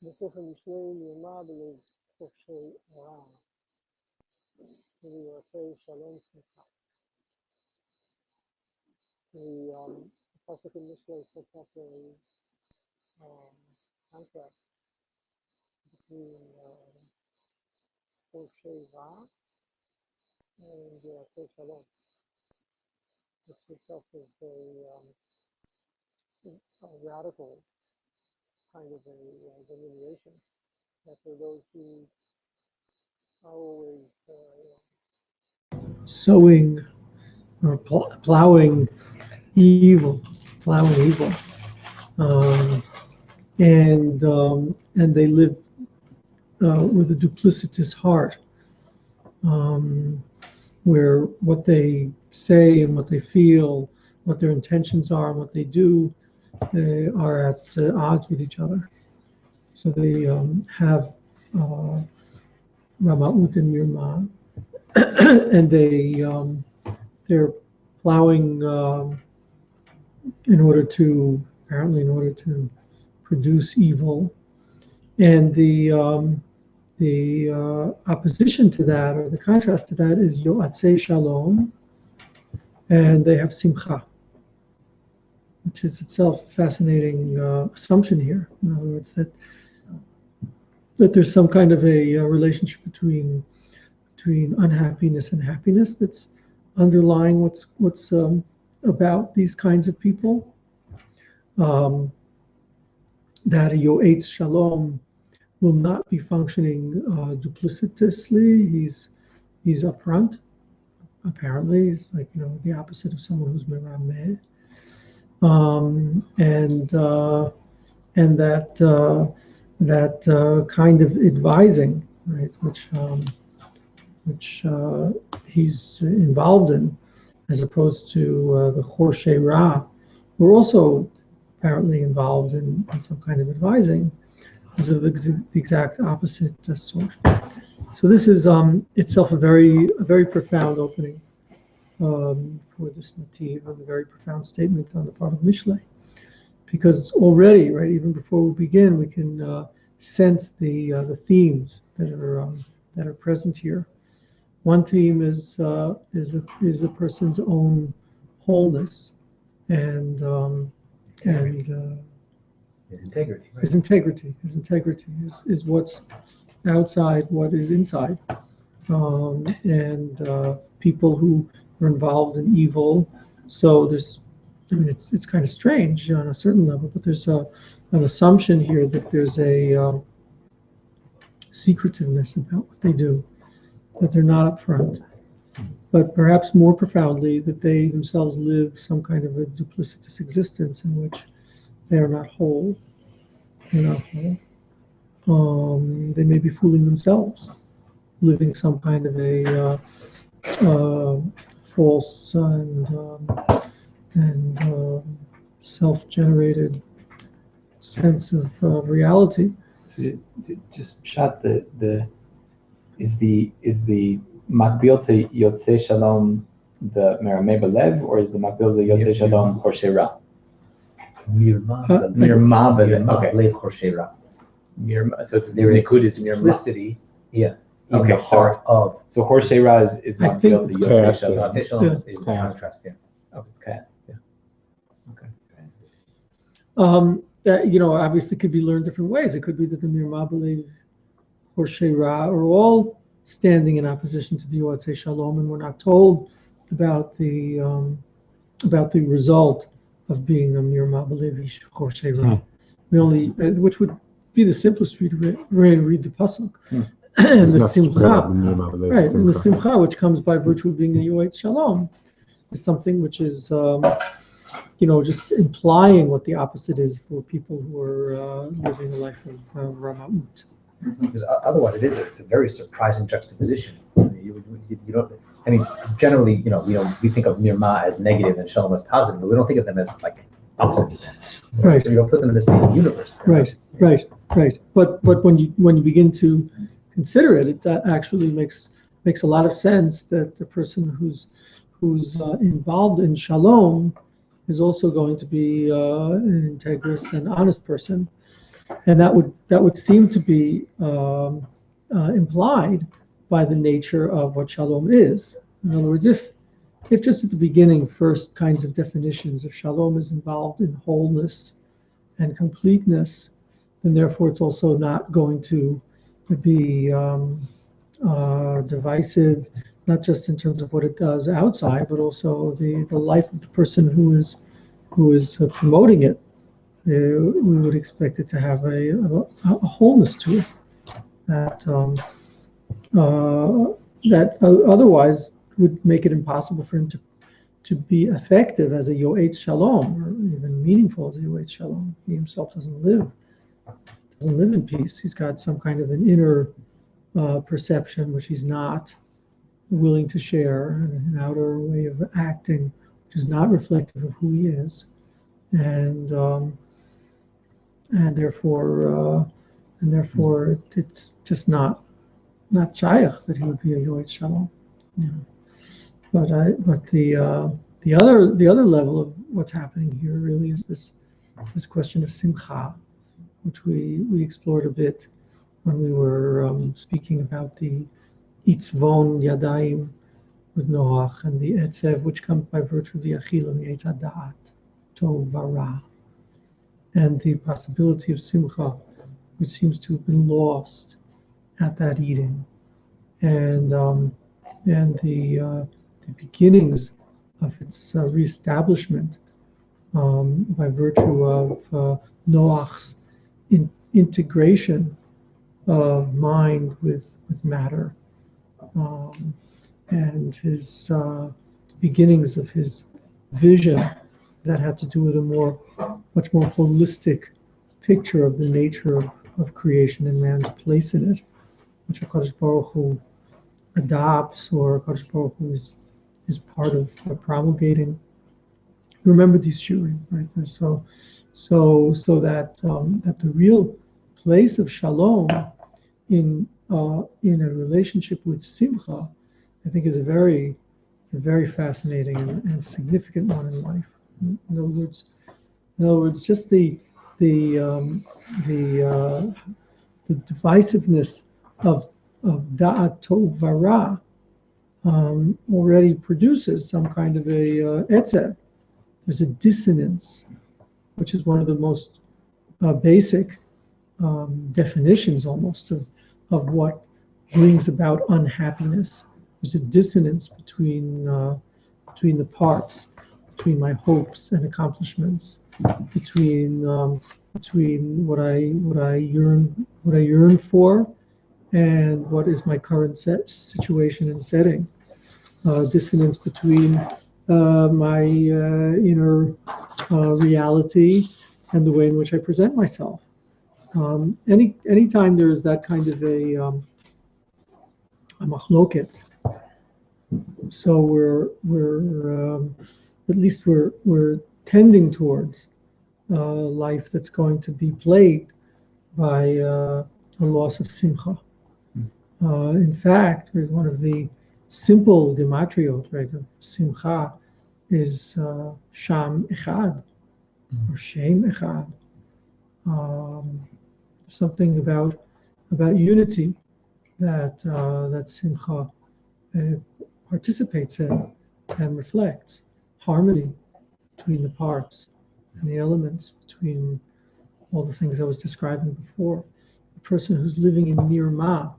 בספר משלי נאמר בחופשי רע, ויועצי שלום שמחה. The Pasuk in Mishlei sets up a contrast between Hoshei Ra and Yotzei Shalom, which itself is a radical kind of a delineation that for those who are always sowing or plowing evil, and they live with a duplicitous heart, where what they say and what they feel, what their intentions are, and what they do are at odds with each other. So they have Rama'ut and Mirma, and they're plowing in order to produce evil, and the opposition to that, or the contrast to that, is Yoatzei Shalom, and they have Simcha, which is itself a fascinating assumption here. In other words, that there's some kind of a relationship between unhappiness and happiness that's underlying what's about these kinds of people. That a Yoetz Shalom will not be functioning duplicitously. He's upfront. Apparently, he's like the opposite of someone who's merameh. And that kind of advising, right, which he's involved in, as opposed to the Choshei Ra, who are also apparently involved in some kind of advising, is of the exact opposite sort. So this is itself a very profound opening for this nativ, and a very profound statement on the part of Mishlei, because already, right, even before we begin, we can sense the themes that are present here. One theme is a person's own wholeness and his integrity. Right? His integrity is what's outside what is inside, and people who are involved in evil So there's, I mean, it's kind of strange on a certain level, but there's an assumption here that there's a secretiveness about what they do, that they're not upfront, but perhaps more profoundly that they themselves live some kind of a duplicitous existence in which they are not whole. They're not whole. They may be fooling themselves, living some kind of a false and self-generated sense of reality. So just shot the is the makbil to Yotzei Shalom the Merameh Belev, or is the makbil to Yotzei Shalom Choshei Ra? Mirma Okay. Belev Choshei Ra. So it's There is Nikud is Mirma. Simplicity, in Okay, the heart of So Choshei Ra is I think makbil to it's Yotzei chaos, Shalom. Yotzei Shalom Yeah. is the contrast. Yeah. Oh, it's chaos. Yeah. Okay. Obviously could be learned different ways. It could be that the Mirma Belev Choshei Ra are all standing in opposition to the Yotzei Shalom, and we're not told about the result of being a Mirma Belev Choshei Ra. We only, which would be the simplest for you to read the pasuk, and the simcha, right? And the simcha, which comes by virtue of being a Yotzei Shalom, is something which is just implying what the opposite is for people who are living a life of Ramaut. Because otherwise, it's a very surprising juxtaposition. You don't. I mean, generally, we think of Mirma as negative and Shalom as positive, but we don't think of them as like opposites. Right. We don't put them in the same universe. Right. But when you begin to consider it, that actually makes a lot of sense that the person who's involved in Shalom is also going to be an integrous and honest person. And that would seem to be implied by the nature of what shalom is. In other words, if just at the beginning, first kinds of definitions of shalom is involved in wholeness and completeness, then therefore it's also not going to be divisive, not just in terms of what it does outside, but also the life of the person who is promoting it. We would expect it to have a wholeness to it that otherwise would make it impossible for him to be effective as a Yoetz Shalom, or even meaningful as a Yoetz Shalom. He himself doesn't live in peace. He's got some kind of an inner perception which he's not willing to share, an outer way of acting which is not reflective of who he is, and therefore it's just not shaykh that he would be a Yoetz Shalom. But the other level of what's happening here really is this question of simcha, which we explored a bit when we were speaking about the itzvon yadayim with Noach and the etzev, which comes by virtue of the achila, the etz hadat, tov vara, and the possibility of simcha, which seems to have been lost at that eating, and the beginnings of its reestablishment by virtue of Noach's integration of mind with matter, and his beginnings of his vision that had to do with a much more holistic picture of the nature of creation and man's place in it, which HaKadosh Baruch Hu adopts, or HaKadosh Baruch Hu is part of promulgating. Remember these shurim, right? And so that the real place of shalom in a relationship with simcha, I think, is a very fascinating and significant one in life. In other words, just the divisiveness of da'at tov vara already produces some kind of a etzev. There's a dissonance, which is one of the most basic definitions almost of what brings about unhappiness. There's a dissonance between the parts, between my hopes and accomplishments, between what I yearn for, and what is my current situation and setting. Dissonance between my inner reality and the way in which I present myself. Anytime there is that kind of a machloket, so we're at least we're tending towards a life that's going to be plagued by a loss of simcha. In fact, one of the simple gematriot, right, of simcha is sham echad, or shem echad. Something about unity that simcha participates in and reflects harmony between the parts and the elements, between all the things I was describing before. The person who's living in nirma,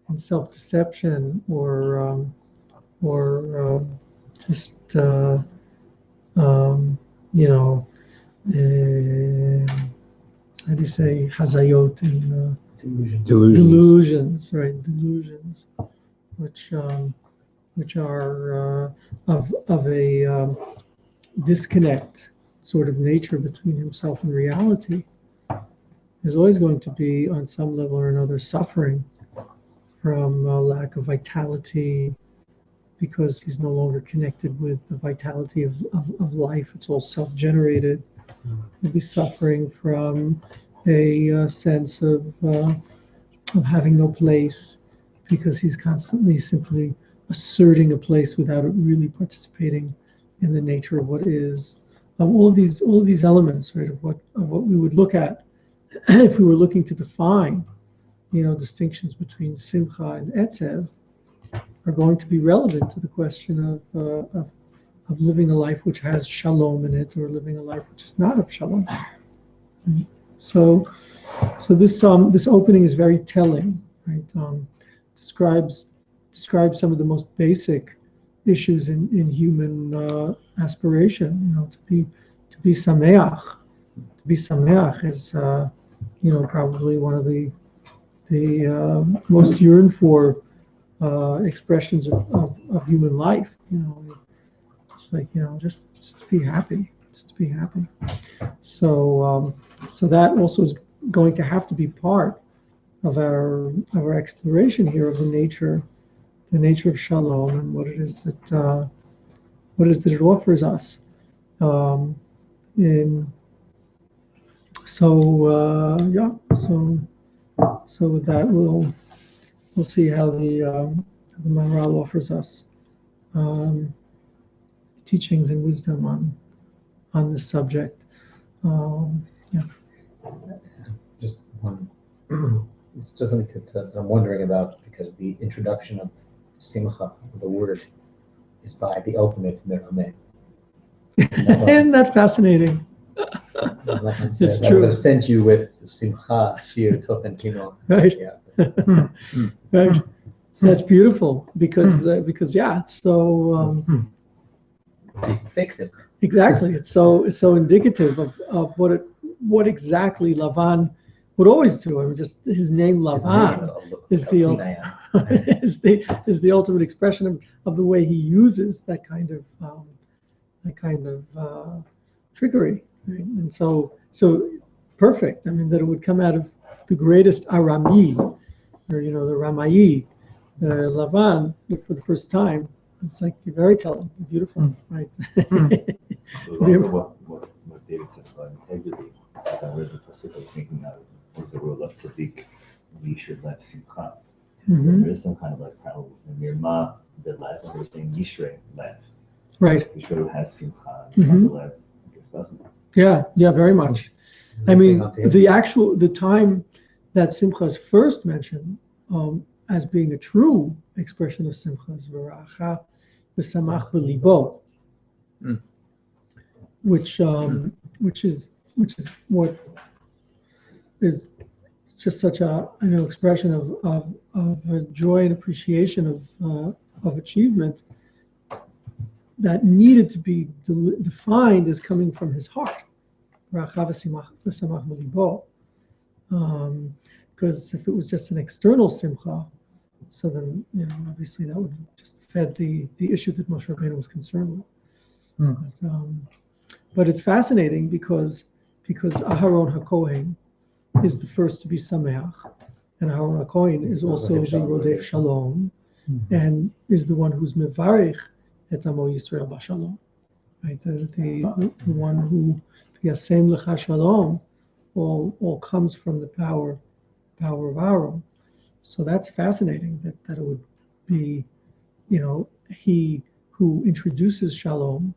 in self-deception, or just how do you say hazayot in delusions, right? Delusions, which are of a disconnect sort of nature between himself and reality, is always going to be on some level or another suffering from a lack of vitality, because he's no longer connected with the vitality of life. It's all self-generated. He'll be suffering from a sense of having no place, because he's constantly simply asserting a place without it really participating in the nature of what is. All of these elements, right, of what we would look at if we were looking to define, distinctions between simcha and etzev, are going to be relevant to the question of living a life which has shalom in it, or living a life which is not of shalom. So this opening is very telling, right? Describes some of the most basic issues in human aspiration. To be sameach. To be sameach is probably one of the most yearned for expressions of human life. It's like, just to be happy, So that also is going to have to be part of our exploration here of the nature of shalom, and what it is that it offers us. So with that, we'll see how the Maharal offers us teachings and wisdom on this subject. Just one. It's just something that I'm wondering about, because the introduction of simcha, the word, is by the ultimate merameh. Isn't that fascinating? Says, I would have sent you with simcha, shir, tot, and kino. Right. Right. That's beautiful, because it's so fix it. exactly. It's so indicative of what exactly Lavan would always do. I mean, just his name Lavan is the ultimate expression of the way he uses that kind of trickery. Right? And so perfect. I mean, that it would come out of the greatest Arami, or the Ramayi, Lavan, for the first time. It's like very telling, beautiful, right? Also what David said about integrity, as I read the pasuk, I was thinking of was the rule of tzaddik, yishur lev simcha. So there is some kind of like parallels in Mirma, the lev, and we're saying yishrei lev. Right. Yishrei has simcha, and the lev, I guess, doesn't. Yeah, very much. I mean, the time that simcha is first mentioned as being a true expression of simcha is v'racha v'samach v'libo, which is what is just such a expression of joy and appreciation of achievement, that needed to be defined as coming from his heart. Because if it was just an external simcha, so then obviously that would just fed the issue that Moshe Rabbeinu was concerned with. But it's fascinating because Aharon HaKohen is the first to be Sameach, and Aharon HaKohen is also the Rodef Shalom, and is the one who's Mevarich et Amo Yisrael Bashalom, right? The one who Yasem Lecha Shalom all comes from the power of Aaron. So that's fascinating that it would be, he who introduces Shalom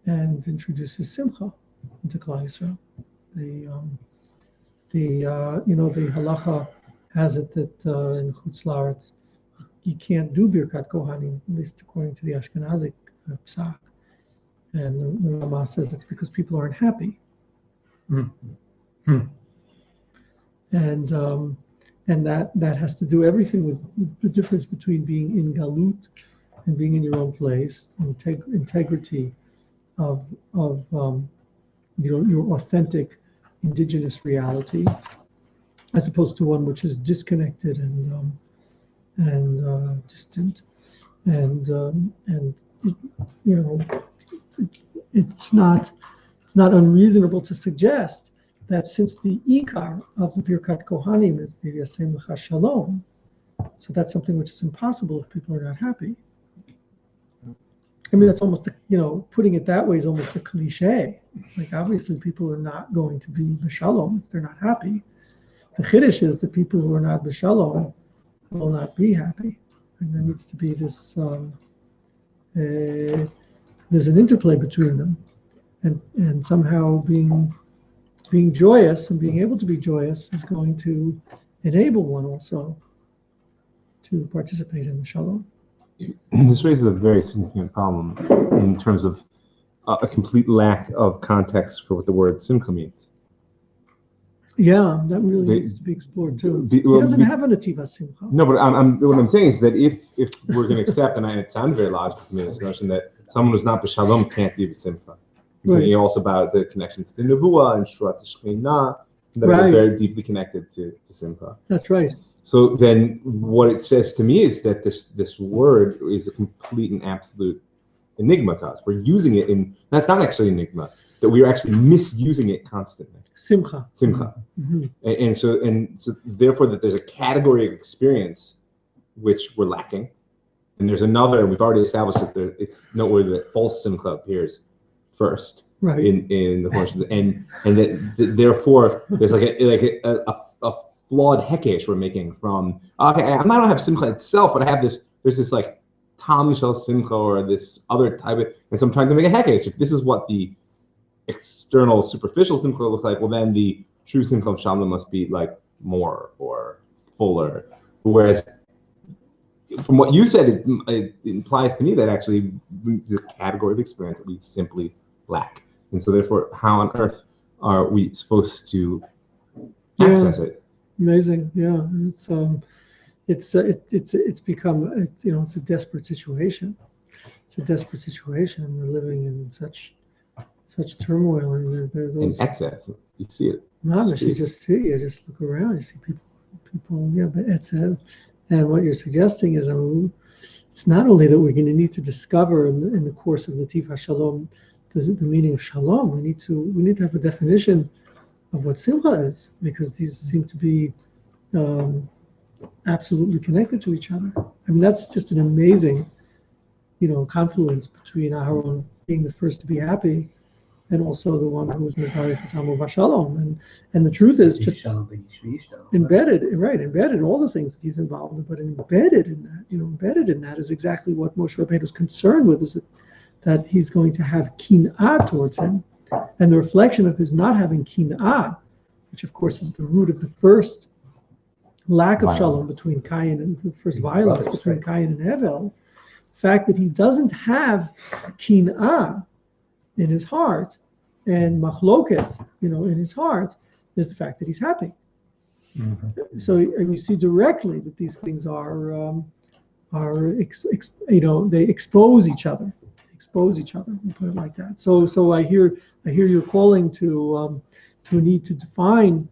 and introduces Simcha into Klal Yisrael. The halacha has it that in Chutz La'aretz you can't do Birkat Kohanim, at least according to the Ashkenazic Psak. And the Rama says it's because people aren't happy. And that has to do everything with the difference between being in Galut and being in your own place, integrity of your authentic indigenous reality, as opposed to one which is disconnected and distant, it's not unreasonable to suggest that since the ikar of the Birkat Kohanim is the Yasem Lecha Shalom, so that's something which is impossible if people are not happy. I mean, that's almost, putting it that way is almost a cliche. Like, obviously, people are not going to be b'shalom if they're not happy. The chiddush is that people who are not b'shalom will not be happy. And there needs to be this, there's an interplay between them. And somehow being joyous and being able to be joyous is going to enable one also to participate in the shalom. This raises a very significant problem in terms of a complete lack of context for what the word simcha means. Yeah, that really needs to be explored too. He doesn't have a nativa simcha. No, but what I'm saying is that if we're going to accept, and it sounds very logical to me, this notion that someone who's not b'shalom can't be b'simcha. I'm thinking also about the connections to Nevuah and Shurat Shekhinah that are very deeply connected to simcha. That's right. So then what it says to me is that this word is a complete and absolute enigma to us. We're using it that's not actually an enigma, that we are actually misusing it constantly. Simcha. Mm-hmm. And so therefore that there's a category of experience which we're lacking. And there's another, we've already established that it's noteworthy that false simcha appears first in the course of and that therefore there's like a flawed hekesh we're making from, okay, I might not have simcha itself, but there's this like tam shel simcha or this other type of, and so I'm trying to make a hekesh. If this is what the external superficial simcha looks like, well then the true simcha of Shalom must be like more or fuller. Whereas from what you said, it implies to me that actually the category of experience that we simply lack. And so therefore, how on earth are we supposed to access it? Amazing, yeah. It's become it's a desperate situation. It's a desperate situation, and we're living in such turmoil. And there are those. In excess, you see it. Mamish, you just look around, you see people. Yeah, but etzev. And what you're suggesting is, it's not only that we're going to need to discover in the course of the Tiva Shalom the meaning of Shalom. We need to have a definition of what Simcha is, because these seem to be absolutely connected to each other. I mean, that's just an amazing, confluence between Aharon being the first to be happy, and also the one who was Mevarich Amo Vashalom. And the truth is just embedded all the things that he's involved in, but embedded in that is exactly what Moshe Rabbeinu was concerned with, is that he's going to have kin'ah towards him. And the reflection of his not having kin'ah, which of course is the root of the first lack of shalom between Cain and the first violence between Cain and Hevel, the fact that he doesn't have kin'ah in his heart and machloket, in his heart, is the fact that he's happy. Mm-hmm. So you see directly that these things they expose each other. expose each other. You put it like that. So I hear your calling to a need to define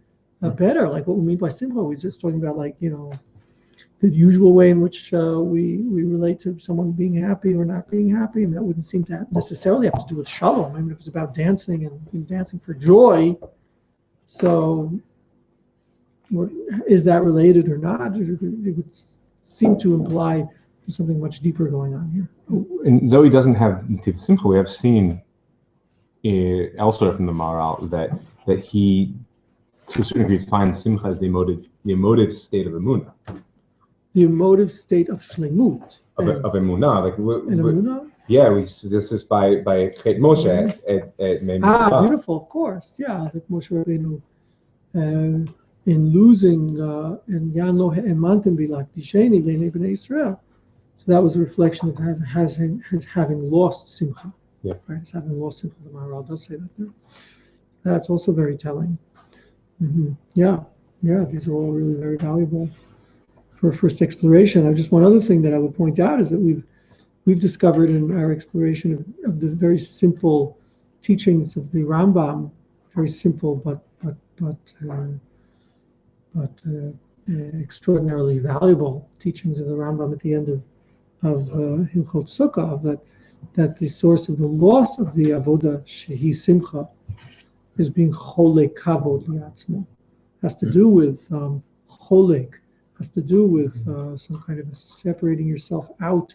better, like what we mean by simcha. We're just talking about like the usual way in which we relate to someone being happy or not being happy, and that wouldn't seem to necessarily have to do with shalom. I mean, if it's about dancing and dancing for joy, so is that related or not? It would seem to imply something much deeper going on here. And though he doesn't have Nativ Simcha, we have seen elsewhere from the Maharal that he, to a certain degree, defines Simcha as the emotive state of Emunah. The emotive state of shlemut. Of Emunah. Like, Emunah? Yeah, this is by Chet Moshe at Mem. Beautiful, of course. Yeah, that Moshe Rabbeinu in losing and Yan lo ha'emantem b'lakdisheni le'nei b'nei Yisrael. So that was a reflection of having lost simcha. Yeah. Right, as having lost simcha. The Maharal does say that there. That's also very telling. Mm-hmm. Yeah, these are all really very valuable for a first exploration. Just one other thing that I would point out is that we've discovered in our exploration of the very simple teachings of the Rambam, very simple but extraordinarily valuable teachings of the Rambam at the end of Hilchot Sukkah, that the source of the loss of the avoda shehi simcha is being cholek kavod liatzmo. Has to do with cholek, has to do with some kind of separating yourself out,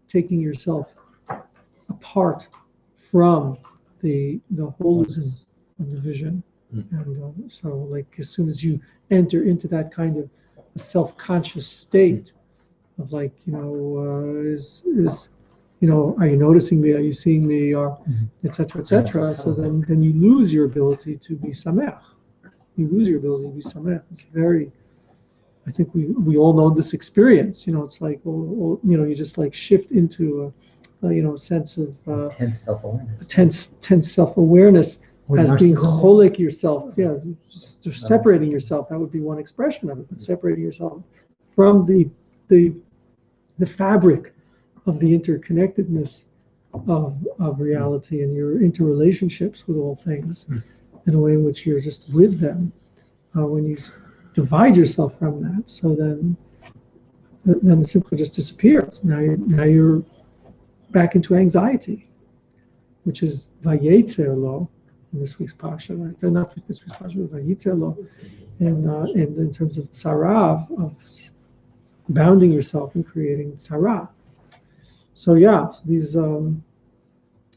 taking yourself apart from the holism of the vision. And so, like, as soon as you enter into that kind of a self-conscious state of, like, are you noticing me? Are you seeing me? Or etc. etc. So then you lose your ability to be samech. You lose your ability to be samech. It's very. I think we all know this experience. It's like you just like shift into a sense of intense self-awareness. Tense self-awareness. As being cholek yourself, just separating yourself. That would be one expression of it. But separating yourself from the fabric of the interconnectedness of reality and your interrelationships with all things, in a way in which you're just with them. When you divide yourself from that, so then the simcha just disappears. Now you're back into anxiety, which is vayetzer lo. In this week's parsha, right? Not this week's parsha, but vayetzer lo, and in terms of tzara, of bounding yourself and creating tzara. So these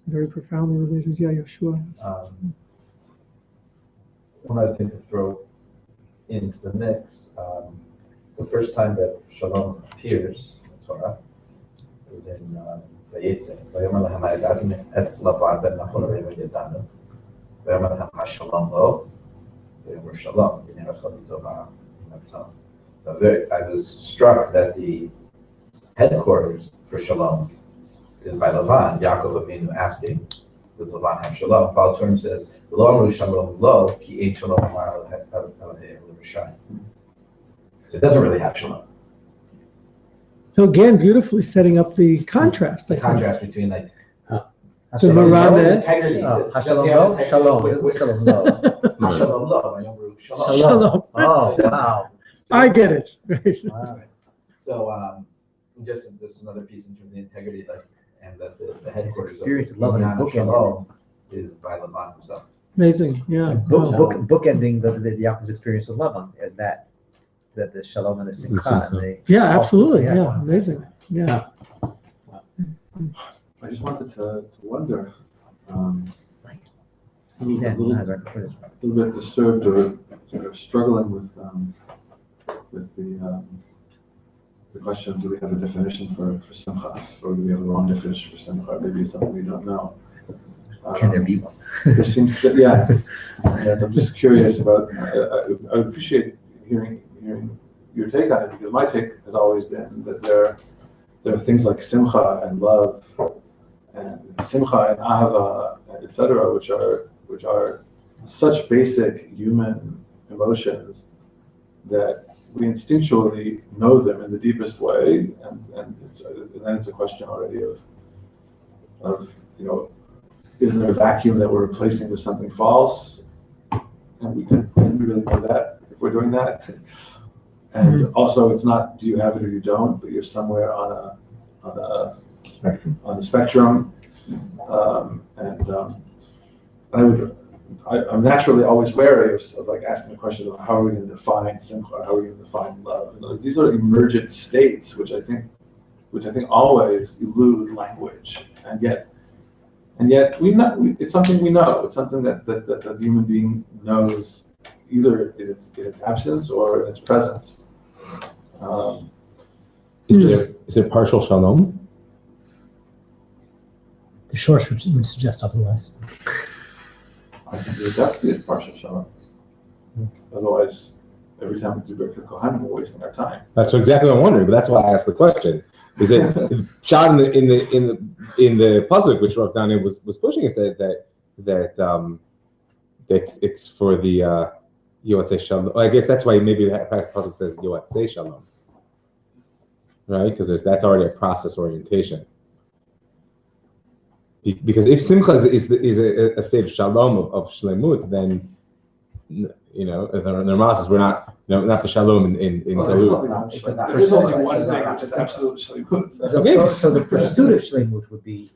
very profoundly related. Yeshua. One other thing to throw into the mix, the first time that Shalom appears in the Torah is in Vayetzer. Vayomer lehem ha'yadavim et Lavan ben Nachor v'Rivka yadanu. Vayomer lehem ha'shalom lo. Vayomer shalom. So I was struck that the headquarters for Shalom is by Lavan. Yaakov Avinu asking, does Lavan have Shalom? Baal Turim says, Lo amru Shalom lo, ki ein Shalom amar l'Rishayim. So it doesn't really have Shalom. So again, beautifully setting up the contrast. The contrast between like the Maramed. integrity. Hashalom lo, shalom. It doesn't shalom lo. Shalom lo. Shalom. Oh, wow. I get it. Wow. So just another piece in terms of the integrity, like, and that the headquarters experience of love and his book Shalom is by Lavan himself. Amazing, yeah. Bookending the Yaakov's experience with Lavan is that the shalom and the simcha. Absolutely, amazing, yeah. I just wanted to wonder, a little bit disturbed or sort of struggling with the question: do we have a definition for simcha, or do we have a wrong definition for simcha? Maybe it's something we don't know. Can there be one? There seems to, yes, I'm just curious about. I would appreciate hearing your take on it, because my take has always been that there are things like simcha and love, and simcha and ahava, etc., which are such basic human emotions that we instinctually know them in the deepest way, and then it's a question already of isn't there a vacuum that we're replacing with something false? And we really know that if we're doing that. And also, it's not do you have it or you don't, but you're somewhere on a spectrum. I'm naturally always wary of like asking the question of how are we going to define simcha, how are we going to define love? And these are emergent states, which I think always elude language, and yet it's something we know. It's something that the human being knows, either in its absence or in its presence. Is there partial shalom? The source would suggest otherwise. I think there's definitely a partial shalom. Otherwise, every time we do Birkat Kohanim, we're wasting our time. That's exactly what I'm wondering, but that's why I asked the question. Is that shot in the pasuk which Rav Daniel was pushing is that it's for the Yoatzei Shalom. I guess that's why maybe the pasuk says Yoatzei Shalom, right? Because that's already a process orientation. Because if simcha is a state of shalom of shlemut, then the Rambam says we're not not the shalom in Galut. There is only one thing which is absolute shlemut. Okay, so the pursuit of shlemut would be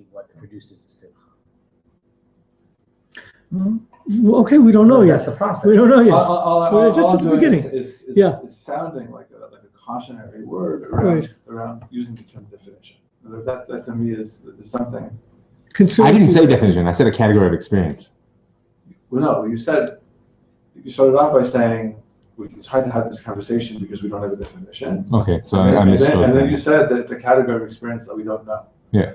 what produces simcha. Okay, we don't know yet. That's the process. We don't know yet. We're just at the beginning. Is sounding like a cautionary word around using the term definition. That to me is something. I didn't say definition. I said a category of experience. Well, no, you started off by saying it's hard to have this conversation because we don't have a definition. Okay, so and then you said that it's a category of experience that we don't know. Yeah.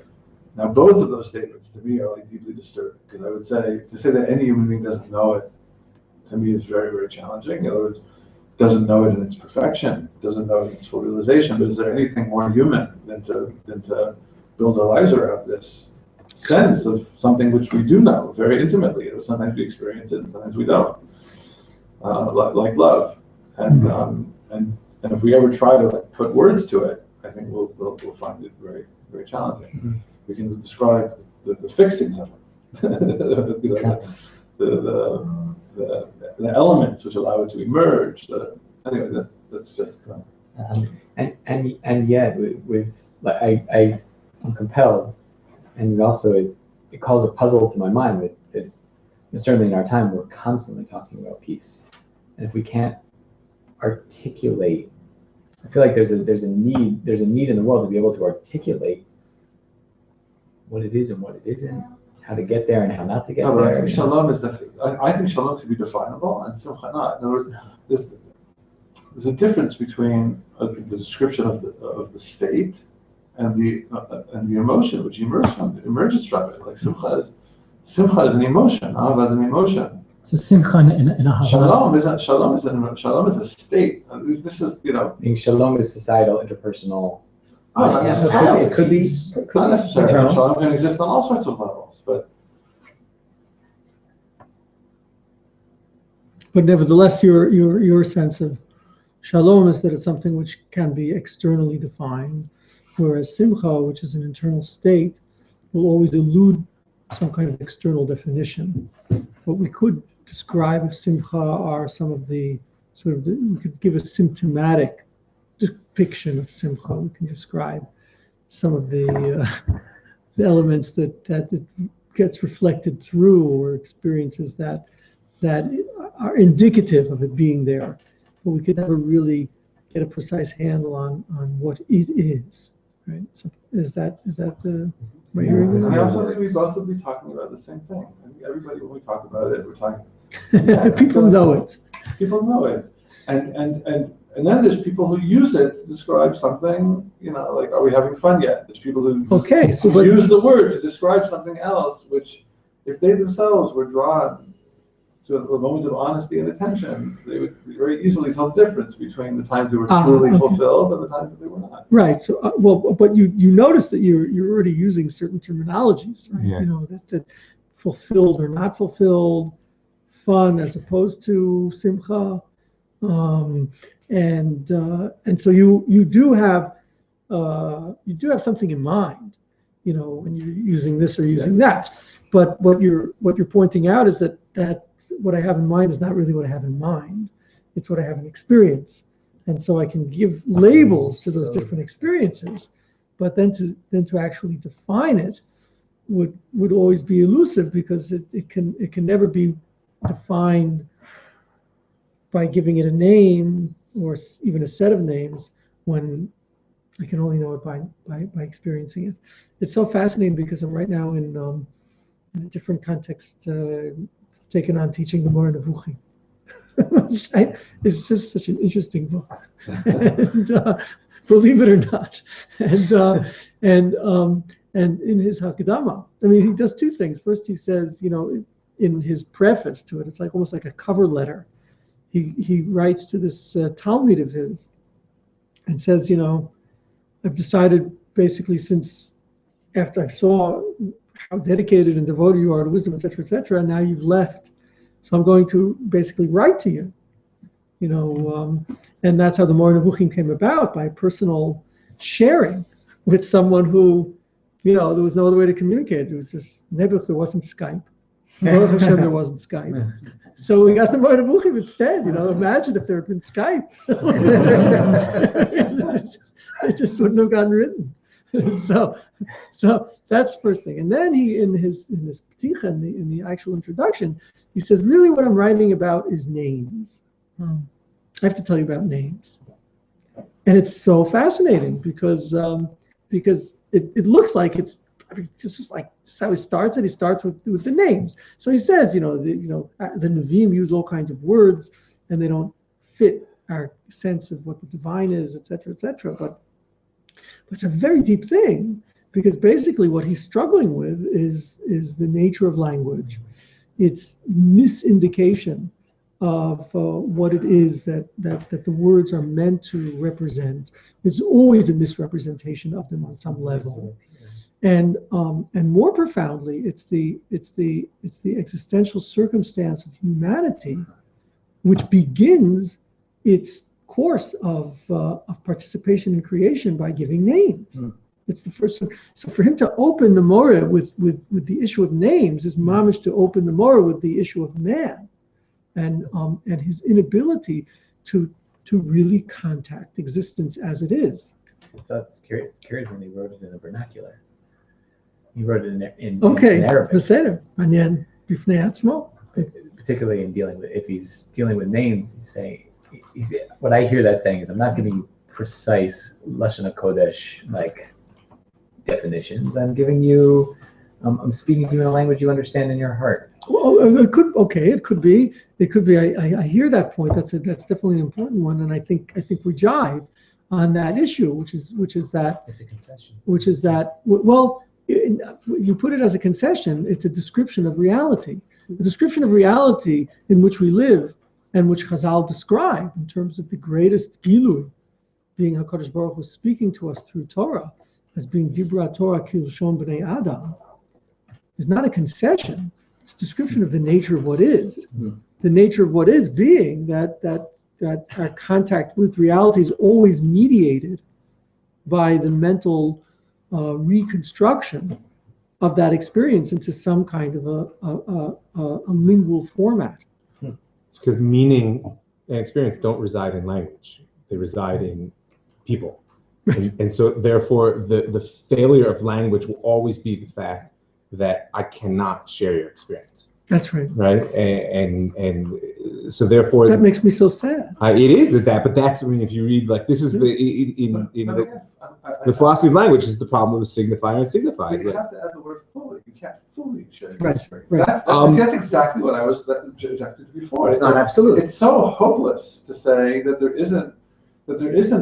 Now, both of those statements to me are like deeply disturbing, because I would say to say that any human being doesn't know it, to me is very, very challenging. In other words, doesn't know it in its perfection, doesn't know it in its full realization. But is there anything more human than to build our lives around this sense of something which we do know very intimately? Sometimes we experience it, and sometimes we don't. Like love, and if we ever try to put words to it, I think we'll find it very, very challenging. Mm-hmm. We can describe the fixings of it, the elements which allow it to emerge. Anyway, that's just. And yet, I'm compelled, and also it calls a puzzle to my mind that certainly in our time we're constantly talking about peace, and if we can't articulate, I feel like there's a need in the world to be able to articulate what it is and what it isn't, how to get there and how not to get there. I think shalom is I think shalom can be definable and simcha not. In other words, there's a difference between the description of the state and the emotion which emerges from it. Like simcha is an emotion. Ahava is an emotion. So simcha and ahava. Shalom is a state. This is shalom is societal, interpersonal. It could be not necessarily. Shalom can exist on all sorts of levels, but nevertheless, your sense of shalom is that it's something which can be externally defined, whereas simcha, which is an internal state, will always elude some kind of external definition. What we could describe of simcha are some of the we could give a symptomatic depiction of simcha. We can describe some of the elements that it gets reflected through, or experiences that are indicative of it being there, but we could never really get a precise handle on what it is. Right? So is that my hearing? I also think we both would be talking about the same thing. I think everybody, when we talk about it, we're talking. People know it. People know it, and then there's people who use it to describe something. Like, are we having fun yet? There's people who use the word to describe something else, which, if they themselves were drawn to a moment of honesty and attention, they would very easily tell the difference between the times they were truly fulfilled and the times that they were not. Right. So, but you notice that you're already using certain terminologies, right? Yeah. That fulfilled or not fulfilled, fun as opposed to simcha, and so you do have something in mind. when you're using this or using that. But what you're pointing out is that what I have in mind is not really what I have in mind. It's what I have in experience. And so I can give labels to those different experiences, but then to actually define it would always be elusive, because it can never be defined by giving it a name or even a set of names, when I can only know it by experiencing it. It's so fascinating because I'm right now in a different context, taking on teaching the Moreh Nevuchim. It's just such an interesting book, and, believe it or not. And in his Hakadama, I mean, he does two things. First, he says, in his preface to it, it's like almost like a cover letter. He writes to this Talmud of his and says, I've decided basically, since after I saw how dedicated and devoted you are to wisdom, etc., and now you've left, so I'm going to basically write to you, and that's how the Moreh Nevuchim came about, by personal sharing with someone who, there was no other way to communicate. It was just Nebuch. There wasn't Skype. Baruch Hashem, there wasn't Skype. So we got the Moreh Nevuchim instead. Imagine if there had been Skype. It just wouldn't have gotten written. So that's the first thing. And then he, in his Pticha, in the actual introduction, he says, really what I'm writing about is names. I have to tell you about names. And it's so fascinating because it looks like this is how he starts it. He starts with the names. So he says, the Nevi'im use all kinds of words, and they don't fit our sense of what the divine is, etc., etc. But it's a very deep thing, because basically what he's struggling with is the nature of language. It's misindication of what it is that the words are meant to represent. There's always a misrepresentation of them on some level. And more profoundly, it's the existential circumstance of humanity, which begins its course of participation in creation by giving names. It's the first. So for him to open the Moreh with the issue of names is mamish to open the Moreh with the issue of man, and his inability to really contact existence as it is. It's curious when he wrote it in the vernacular. He wrote it in Arabic. Beseder, Anyan Bifnei Atzmo. Particularly if he's dealing with names, he's saying, what I hear that saying is, I'm not giving you precise Lashon HaKodesh like definitions. I'm giving you, I'm speaking to you in a language you understand in your heart. Well, it could be. I hear that point. That's definitely an important one, and I think we jive on that issue, which is that it's a concession. Which is that, well, you put it as a concession. It's a description of reality, a description of reality in which we live, and which Chazal describe in terms of the greatest Gilui, being HaKadosh Baruch Hu speaking to us through Torah, as being Dibra Torah Kilshon B'nei Adam, is not a concession. It's a description of the nature of what is. The nature of what is being that our contact with reality is always mediated by the mental reconstruction of that experience into some kind of a lingual format. It's because meaning and experience don't reside in language; they reside in people, and so therefore the failure of language will always be the fact that I cannot share your experience. That's right. Right, and so therefore that makes me so sad. It is that, but that's, I mean, if you read, like, this is the philosophy of language is the problem with the signifier and signified. You have to add the word fully. You can't fully share your Right. experience. Right. That's exactly what I was objected to before. It's not absolute. It's so hopeless to say that there isn't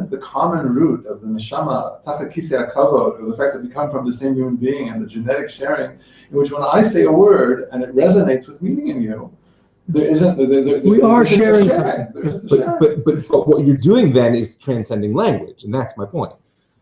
the common root of the neshama, tachat kisei hakavod, or the fact that we come from the same human being, and the genetic sharing, in which when I say a word and it resonates with meaning in you, there isn't. We are sharing something. But what you're doing then is transcending language, and that's my point.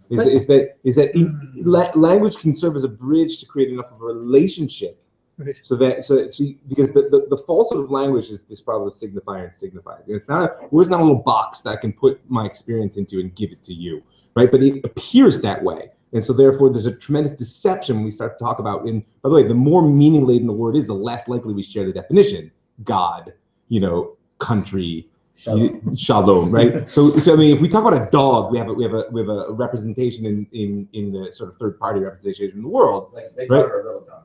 Is that language can serve as a bridge to create enough of a relationship, Right. so because the falsehood of language is this problem of signifier and signified. It's not where's not a little box that I can put my experience into and give it to you, right? But it appears that way. And so therefore there's a tremendous deception when we start to talk about, and by the way, the more meaning laden the word is, the less likely we share the definition. God, country, shalom, right? So I mean, if we talk about a dog, we have a representation in the sort of third party representation in the world, right?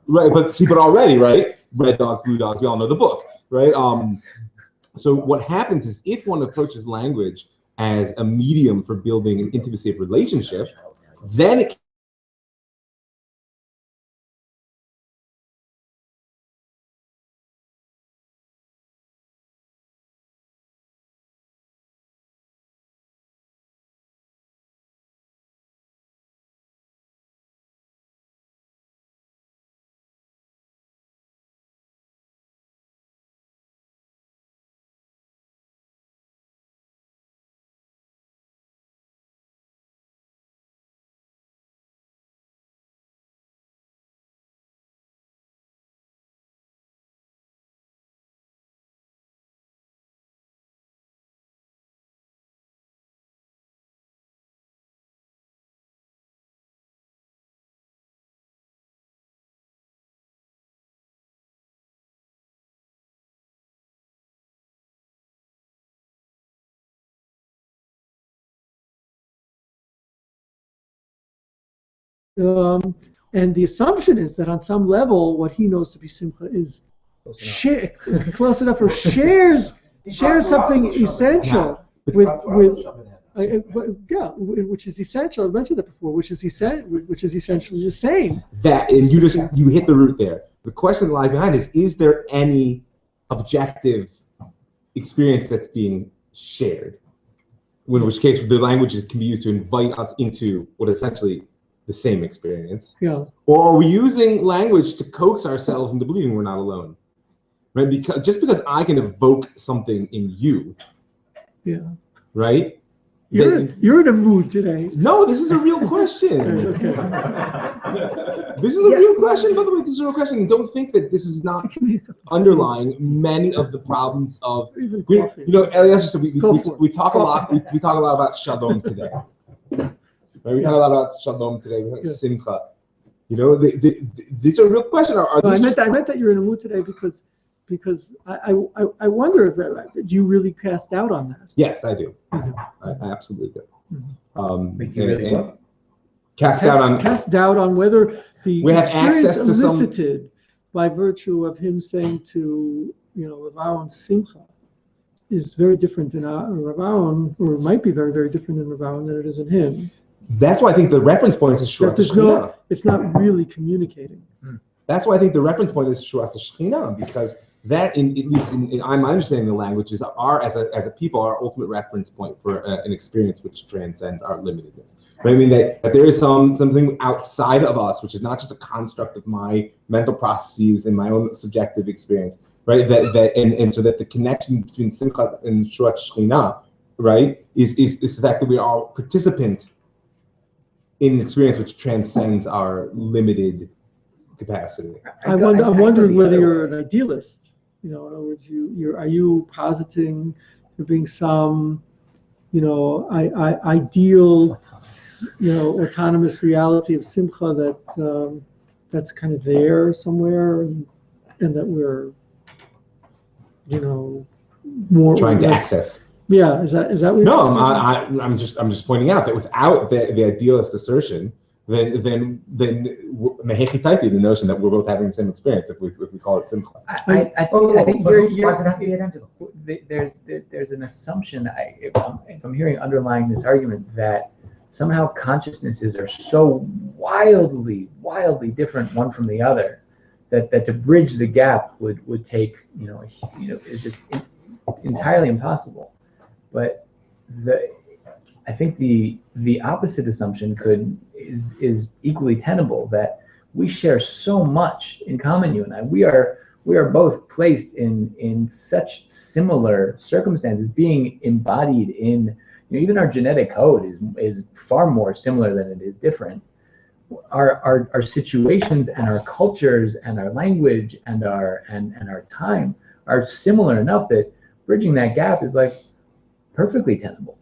Right, but already, right? Red dogs, blue dogs, we all know the book, right? So what happens is if one approaches language as a medium for building an intimacy of relationship, then it and the assumption is that on some level, what he knows to be simcha is close enough, or shares something essential with which is essential. I mentioned that before, which is essentially the same. That, and you hit the root there. The question that lies behind is there any objective experience that's being shared? In which case, the languages can be used to invite us into what is essentially the same experience. Yeah. Or are we using language to coax ourselves into believing we're not alone? Right? Because I can evoke something in you. Yeah. Right? You're in a mood today. No, this is a real question. Okay. This is a real question. By the way, this is a real question. Don't think that this is not underlying many of the problems of. Eliezer said we talk a lot. We talk a lot about shalom today. Right? We talk a lot about shalom today. We talk about simcha. These are real questions. I meant that you're in a mood today because I wonder if you really cast doubt on that. Yes, I do. I absolutely do. Mm-hmm. Cast doubt on whether the we have experience access to elicited by virtue of him saying to Rav Aaron simcha is very different in Rav Aaron, or might be very, very different in Rav Aaron than it is in him. That's why I think the reference point is Shurat Shechina. It's not really communicating. That's why I think the reference point is Shurat Shechina, because that, at least in my understanding of the language, is as a people, our ultimate reference point for an experience which transcends our limitedness. Right? I mean that there is something outside of us, which is not just a construct of my mental processes and my own subjective experience, right? And so that the connection between Simcha and Shurat Shechina, right, is the fact that we are all participant in an experience which transcends our limited capacity. I'm wondering whether you're an idealist. In other words, are you positing there being some, ideal, autonomous reality of simcha that's kind of there somewhere, and that we're, more trying to access. Yeah, is that what? No, I'm just pointing out that without the idealist assertion, then the notion that we're both having the same experience if we call it simcha. I think why does it have to be identical? There's an assumption, if I'm hearing underlying this argument, that somehow consciousnesses are so wildly different one from the other that to bridge the gap would take is just entirely impossible. But I think the opposite assumption is equally tenable, that we share so much in common, you and I. We are both placed in such similar circumstances, being embodied in even our genetic code is far more similar than it is different. Our situations and our cultures and our language and our time are similar enough that bridging that gap is like perfectly tenable.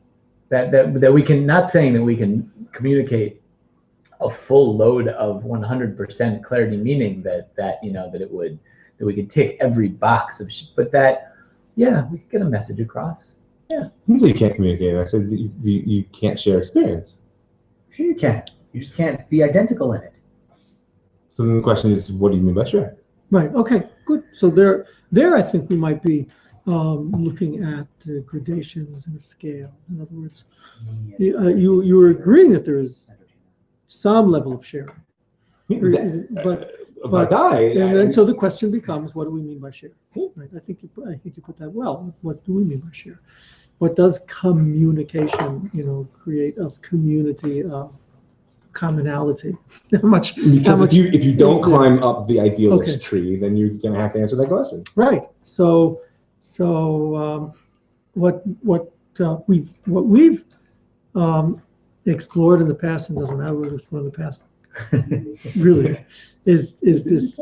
That we can, not saying that we can communicate a full load of 100% clarity, meaning that we could tick every box of but that, yeah, we could get a message across. I didn't say you can't communicate. I said that you can't share experience. Sure you can. You just can't be identical in it. So then the question is, what do you mean by share? Right. Okay. Good. So there, I think we might be looking at gradations and a scale. In other words, you were agreeing that there is some level of sharing, and so the question becomes, what do we mean by share? Right. I think you put that well. What do we mean by share? What does communication, create of community of commonality? If you don't climb up the idealist tree, then you're going to have to answer that question. Right. So what we've explored in the past, and doesn't matter whether it's from the past, really, is this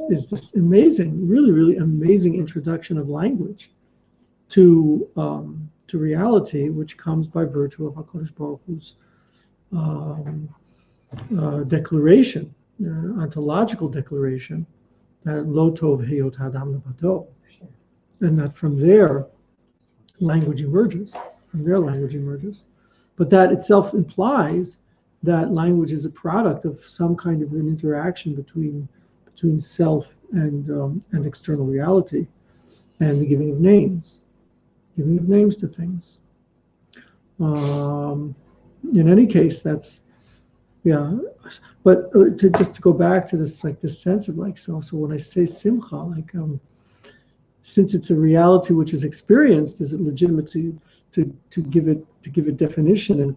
amazing, really amazing introduction of language to reality, which comes by virtue of HaKadosh Baruch Hu's declaration, ontological declaration, that lo tov heyot hadam levato, and that from there language emerges. But that itself implies that language is a product of some kind of an interaction between self and external reality, and the giving of names to things. In any case, that's. Yeah, but to go back to this, like this sense of like, so when I say simcha, like, since it's a reality which is experienced, is it legitimate to give it definition? And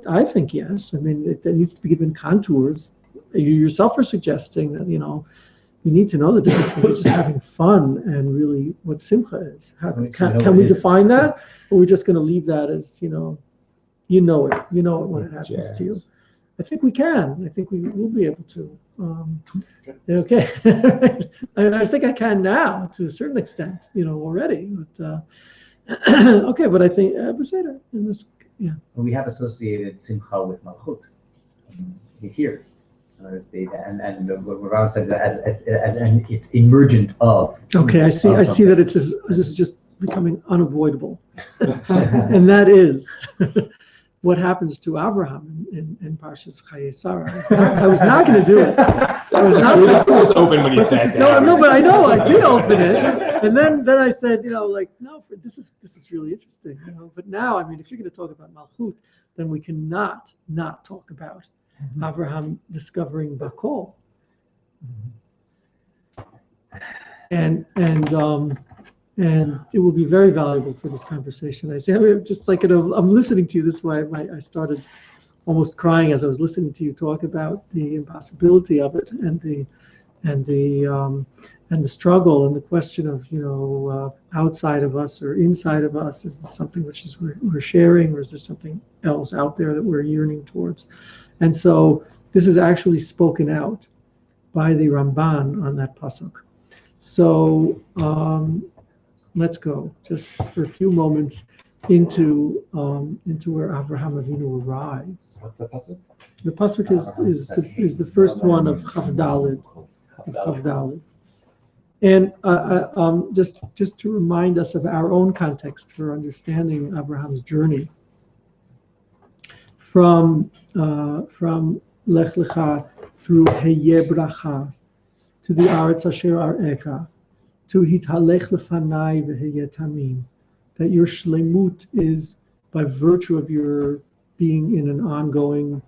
I think yes. I mean, it needs to be given contours. You yourself are suggesting that we need to know the difference between just having fun and really what simcha is. Can we define that, or are we just going to leave that as you know it when it happens to you? I think we can. I think we will be able to. Okay. I think I can now to a certain extent, already. But okay, but I think Beseder in this, yeah. We have associated simcha with malchut here, and what Rav says as it's emergent of. Okay, I see that this is just becoming unavoidable, and that is. What happens to Abraham in Parshas Chayei Sarah? I was not going to do it. It was open when you sat down. No, but I know I did open it, and then I said, no, this is really interesting, But now, I mean, if you're going to talk about Malchut, then we cannot not talk about Abraham discovering Bakol, and it will be very valuable for this conversation. I say, just like I'm listening to you. This way, I started almost crying as I was listening to you talk about the impossibility of it, and the struggle, and the question of outside of us or inside of us. Is this something which is we're sharing, or is there something else out there that we're yearning towards? And so this is actually spoken out by the Ramban on that pasuk. So. Let's go just for a few moments into where Avraham Avinu arrives. What's the pasuk? The pasuk is the first one of Chavdalid. And just to remind us of our own context for understanding Abraham's journey from Lech Lecha through Heye Bracha to the Aretz Asher Ar'eka, to Hitalech Lefanai V'Heye Tamim, that your shlemut is by virtue of your being in an ongoing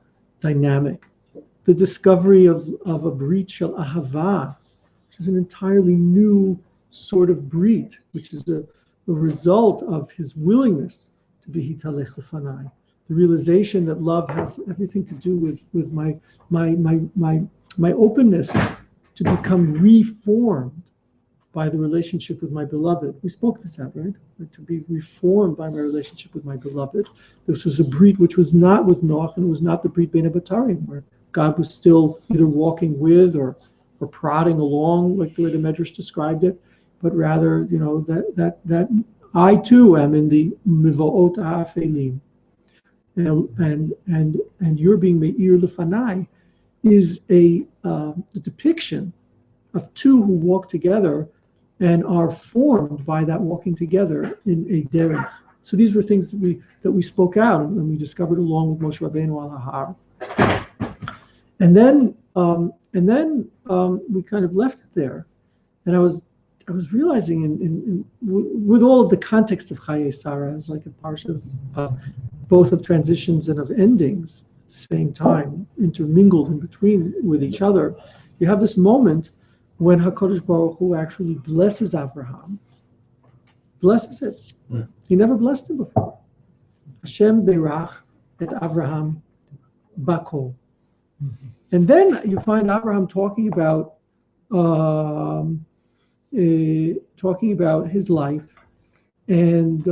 dynamic. The discovery of a brit shel ahava, which is an entirely new sort of brit, which is the result of his willingness to be Hitalech Lefanai. The realization that love has everything to do with my openness to become reformed by the relationship with my beloved. We spoke this out, right? To be reformed by my relationship with my beloved. This was a brit which was not with Noach, and it was not the brit bein habatarim, where God was still either walking with or prodding along, like the way the Medrash described it, but rather, that I too am in the mivoot ha'afelim, and you're being me'ir lefanai, is a depiction of two who walk together and are formed by that walking together in a derech. So these were things that we spoke out and we discovered along with Moshe Rabbeinu al Har. And then we kind of left it there. And I was realizing with all of the context of Chayei Sarah as like a part of both of transitions and of endings at the same time, intermingled in between with each other, you have this moment when HaKadosh Baruch Hu actually blesses Abraham, blesses it. Mm. He never blessed him before. Hashem berach et Abraham bakol. And then you find Abraham talking about his life and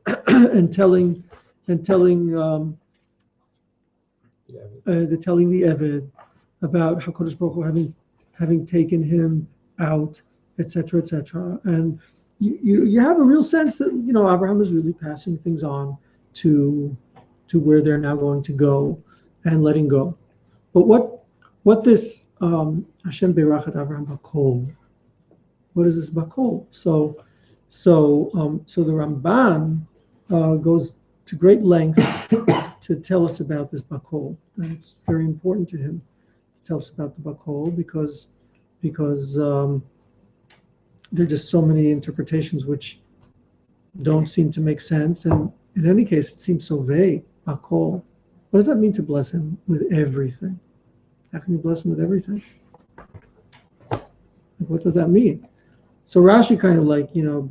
and telling the Eved about HaKadosh Baruch Hu having taken him out, etc., etc. And you have a real sense that Abraham is really passing things on to where they're now going to go and letting go. But what this Hashem berachat Avraham bakol? What is this bakol? So the Ramban goes to great length to tell us about this bakol, and it's very important to him to tell us about the bakol because there are just so many interpretations which don't seem to make sense, and in any case, it seems so vague. Bakol. What does that mean to bless him with everything? How can you bless him with everything? What does that mean? So Rashi kind of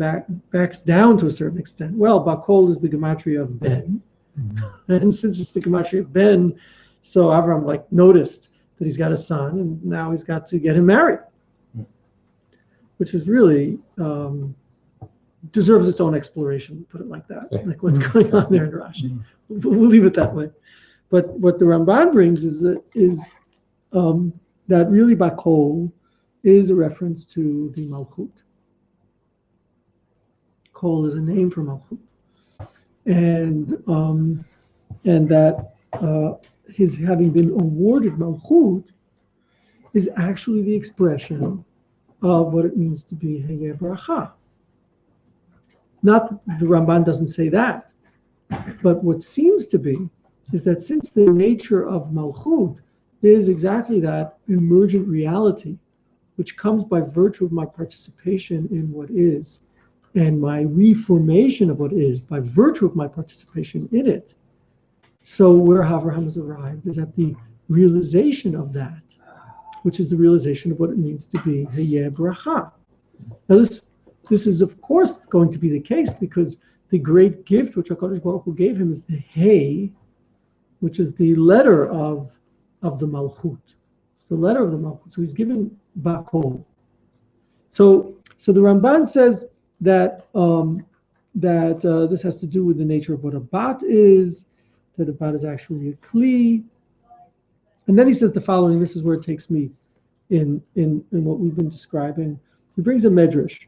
backs down to a certain extent. Well, Bakol is the gematria of Ben. And since it's the gematria of Ben, so Avram noticed that he's got a son and now he's got to get him married. Which is really deserves its own exploration, put it like that. Like what's going on there in Rashi. We'll leave it that way. But what the Ramban brings is that really Bakol is a reference to the Malchut. Kol is a name for Malchut, and that his having been awarded Malchut is actually the expression of what it means to be Heyeh Bracha. Not that the Ramban doesn't say that, but what seems to be is that since the nature of Malchut is exactly that emergent reality, which comes by virtue of my participation in what is, and my reformation of what is by virtue of my participation in it. So where Avraham has arrived is at the realization of that, which is the realization of what it means to be Heyeh Bracha. Now this is of course going to be the case because the great gift which HaKadosh Baruch Hu gave him is the Hey, which is the letter of the Malchut. It's the letter of the Malchut. So he's given Bakol. So the Ramban says that this has to do with the nature of what a bat is, that a bat is actually a kli. And then he says the following, this is where it takes me in what we've been describing. He brings a medrash.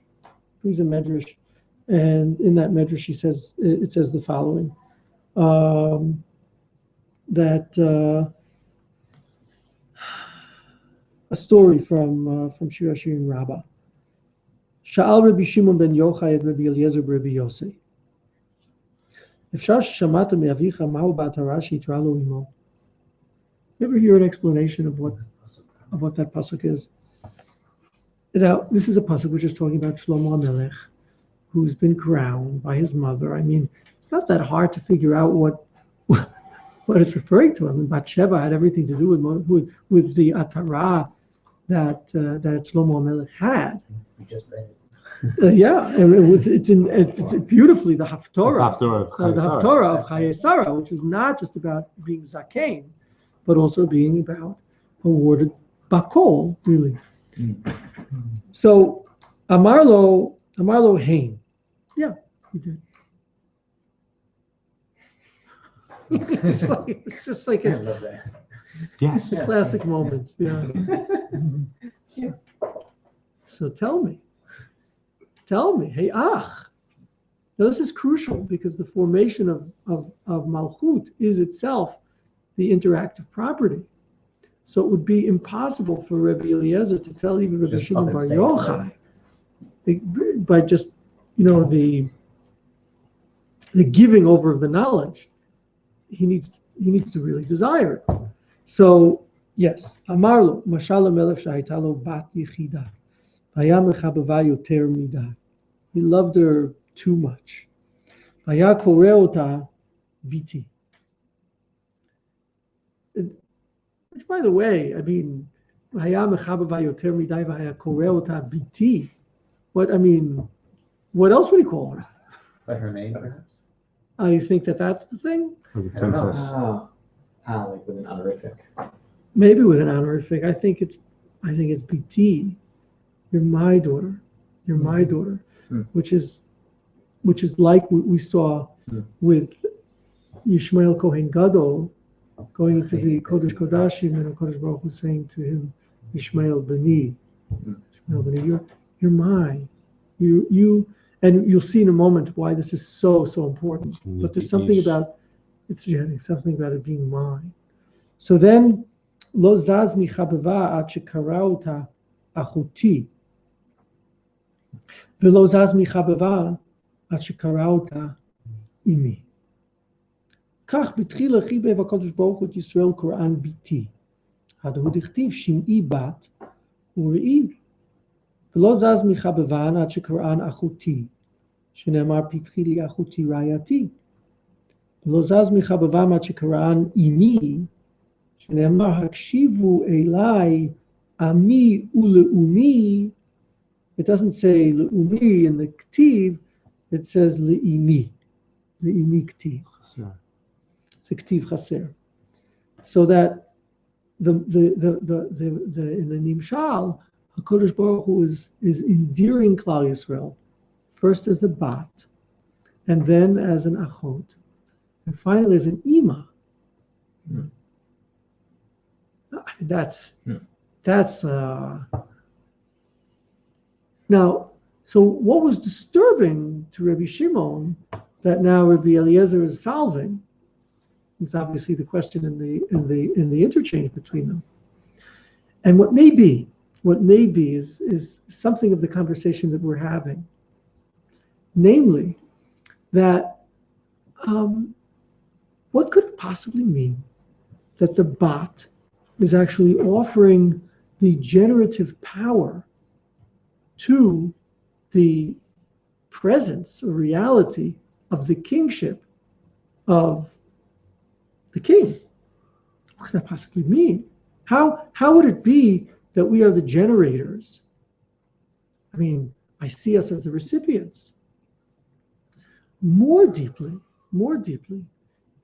And in that medrash it says the following, that a story from Shir Hashirim Rabbah. Sha'al Rabbi Shimon ben Yochai et Rabbi Eliezer Rabbi Yossi. Efshar shamata me'avicha ma'u ba'Torah she'itra lo imo. You ever hear an explanation of what that pasuk is? Now, this is a pasuk which is talking about Shlomo HaMelech, who's been crowned by his mother. I mean, it's not that hard to figure out what it's referring to. I mean, Bathsheba had everything to do with the Atara that Shlomo HaMelech had. We just read it. Yeah, and it's beautifully the Haftorah. The Haftorah of Chayei Sarah, which is not just about being Zakein, but also being about awarded Bakol, really. So Amarlo Hain. Yeah, he did. It's just like I love that. Yes. Classic moment. Yeah. So tell me, hey ach. Now this is crucial because the formation of Malchut is itself the interactive property. So it would be impossible for Rabbi Eliezer to tell even Rabbi Just Shimon up and Bar say it, Yochai by just, the giving over of the knowledge. He needs to really desire it. So yes, Amarlo, Mashal Melech Shahitalo Bat Yichida, Vaya Mechabava Yoter Midah. He loved her too much. Vaya Koreota Biti. Which, by the way, I mean, Vaya Mechabava Yoter Midah Vaya Koreota Biti. What else would he call her? By her name, perhaps? I think that's the thing. Like a I don't know. princess. Like with an honorific. Maybe with an honorific. I think it's BT. You're my daughter. You're my daughter. Which is like we saw with Yishmael Kohen Gadol going into the Kodesh Kodashim, and Kodesh Baruch Hu saying to him, Yishmael Bani, Yishmael Bani, you're mine. You and you'll see in a moment why this is so important. But there's something about something about it being mine. So then, lo zaz mi chabava ad shekara ota achuti, velo zaz mi chabava ad shekara ota imi. Kach betchila chibev HaKadosh Baruch Hu et Yisrael Quran biti. Hadahu dichtiv shim'i bat ure'i. Velo zaz mi chabava ad shekara achuti, shenemar pitchili achuti rayati. Velo zaz mi chabava ad shekara imi, שנאמר, הקשיבו אליי, עמי ולאומי. It doesn't say לאומי in the ktiv, it says לאימי. לאימי ktiv. It's a ktiv chaser. So that in the Nimshal, HaKadosh Baruch Hu is endearing Klal Yisrael, first as a bat, and then as an achot, and finally as an ima. That's now. So what was disturbing to Rabbi Shimon that now Rabbi Eliezer is solving? It's obviously the question in the interchange between them. And what may be is something of the conversation that we're having, namely that what could it possibly mean that the bat is actually offering the generative power to the presence or reality of the kingship of the king? What could that possibly mean? How would it be that we are the generators? I mean, I see us as the recipients. More deeply,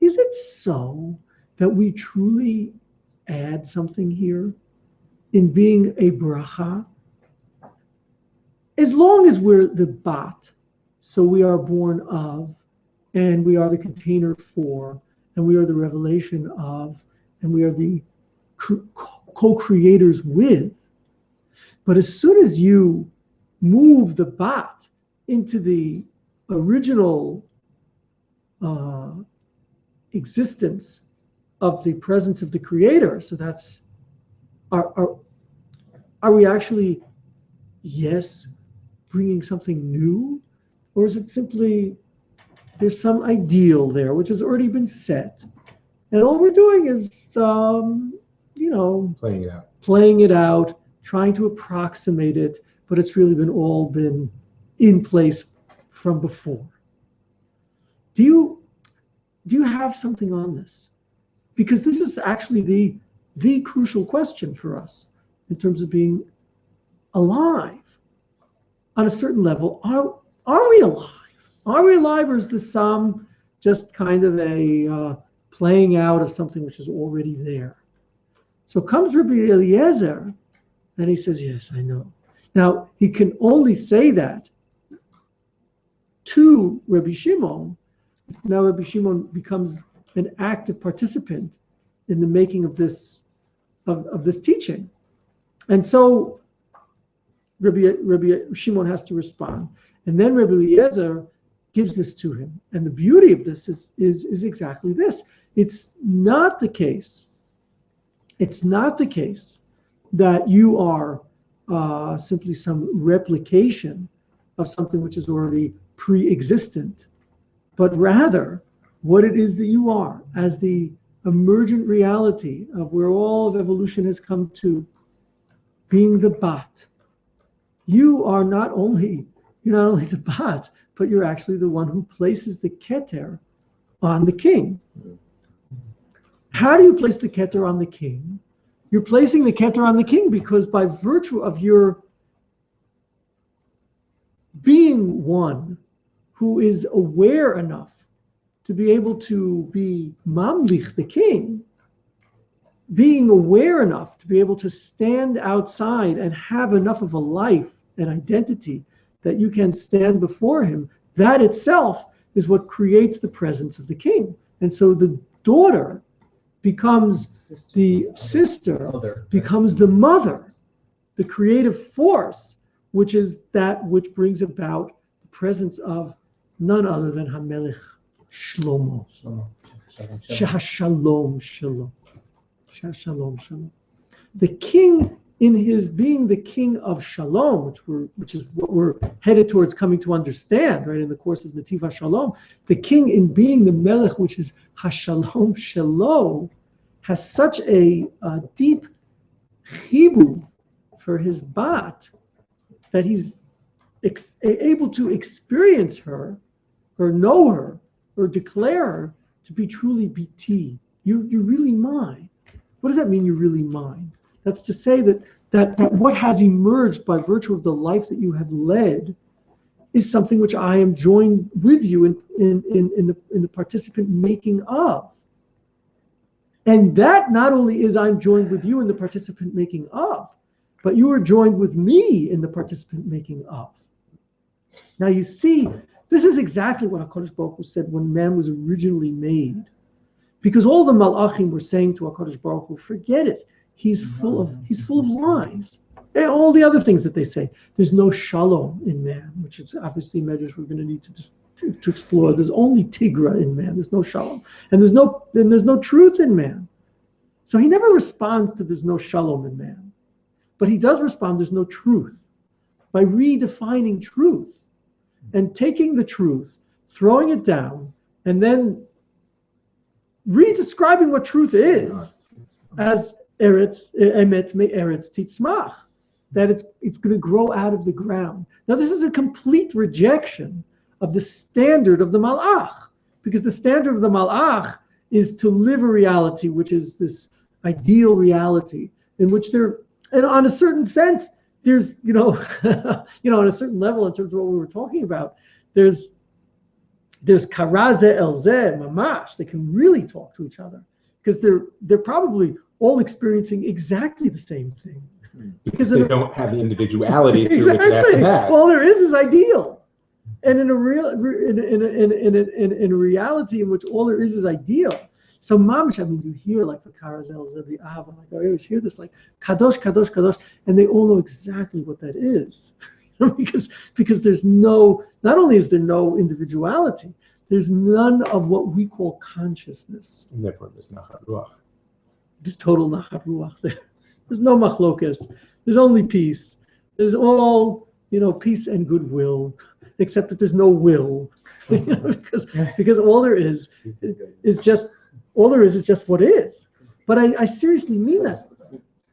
is it so that we truly add something here in being a bracha? As long as we're the bat, so we are born of, and we are the container for, and we are the revelation of, and we are the co-creators with. But as soon as you move the bat into the original existence of the presence of the creator, so that's are we actually, yes, bringing something new, or is it simply there's some ideal there which has already been set, and all we're doing is playing it out, trying to approximate it, but it's really been in place from before. Do you have something on this? Because this is actually the crucial question for us in terms of being alive. On a certain level, are we alive? Are we alive, or is this just kind of a playing out of something which is already there? So comes Rabbi Eliezer, and he says, yes, I know. Now, he can only say that to Rabbi Shimon. Now Rabbi Shimon becomes an active participant in the making of this teaching. And so Rabbi Shimon has to respond. And then Rabbi Eliezer gives this to him. And the beauty of this is exactly this. It's not the case It's not the case that you are simply some replication of something which is already pre-existent, but rather what it is that you are as the emergent reality of where all of evolution has come to, being the bat. You're not only the bat, but you're actually the one who places the keter on the king. How do you place the keter on the king? You're placing the keter on the king because by virtue of your being one who is aware enough to be able to be mamlich, the king, being aware enough to be able to stand outside and have enough of a life and identity that you can stand before him, that itself is what creates the presence of the king. And so the daughter becomes the sister, becomes the mother, the creative force, which is that which brings about the presence of none other than HaMelech Shlomo. Shalom, shalom. Shalom, shalom. The king, in his being the king of shalom, which is what we're headed towards coming to understand, right, in the course of Nativ HaShalom, the king in being the melech, which is HaShalom Shalom, has such a deep chibur for his bat that he's able to experience her, or know her, or declare her to be truly BT. You're really mine. What does that mean, you're really mine? That's to say that what has emerged by virtue of the life that you have led is something which I am joined with you in the participant making of. And that not only is I'm joined with you in the participant making of, but you are joined with me in the participant making of. Now you see, this is exactly what HaKadosh Baruch Hu said when man was originally made. Because all the malachim were saying to HaKadosh Baruch Hu, forget it. He's full of lies. And all the other things that they say. There's no shalom in man, which is obviously measures we're going to need to explore. There's only tigra in man. There's no shalom, and there's no truth in man. So he never responds to there's no shalom in man, but he does respond there's no truth by redefining truth and taking the truth, throwing it down, and then redescribing what truth is as eretz emet me eretz titzmach, that it's going to grow out of the ground. Now this is a complete rejection of the standard of the malach, because the standard of the malach is to live a reality which is this ideal reality in which and on a certain sense, there's on a certain level in terms of what we were talking about, there's karaze elzeh mamash. They can really talk to each other because they're probably all experiencing exactly the same thing. Because they don't have the individuality through which it has to pass. All there is ideal, and in a reality in which all there is ideal. So mamash, I mean, you hear like the karaze elzeh v'ava, like I always hear this like kadosh, kadosh, kadosh, and they all know exactly what that is. because there's not only is there no individuality, there's none of what we call consciousness. And therefore there's nachat ruach. There's total nachat ruach there. There's no machlokas. There's only peace. There's all, peace and goodwill, except that there's no will. because all there is just what is. But I seriously mean that.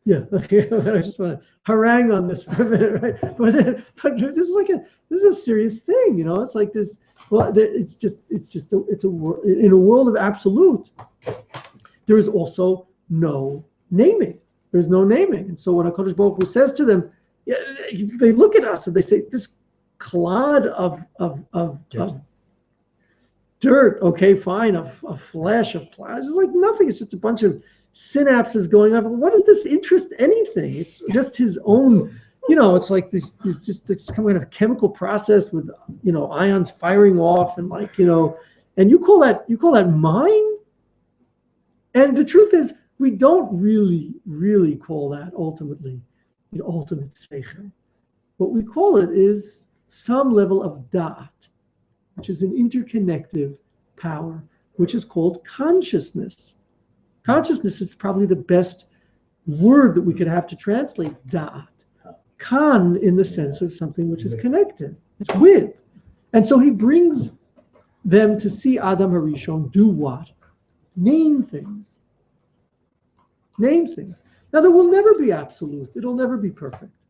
Yeah, okay. I just want to harangue on this for a minute, right? But this is a serious thing, It's like this. Well, it's in a world of absolute. There is also no naming. There's no naming, and so when HaKadosh Baruch Hu says to them, they look at us and they say, "This clod of dirt, okay, fine, of flesh, of plastic, it's like nothing. It's just a bunch of synapses going on. What does this interest anything? It's just his own, it's like this kind of chemical process with, ions firing off and and you call that mind? And the truth is, we don't really call that ultimately the ultimate seichel. What we call it is some level of da'at, which is an interconnective power, which is called consciousness. Consciousness is probably the best word that we could have to translate da'at. Kan in the sense of something which is connected. It's with. And so he brings them to see Adam HaRishon do what? Name things. Name things. Now, there will never be absolute. It'll never be perfect.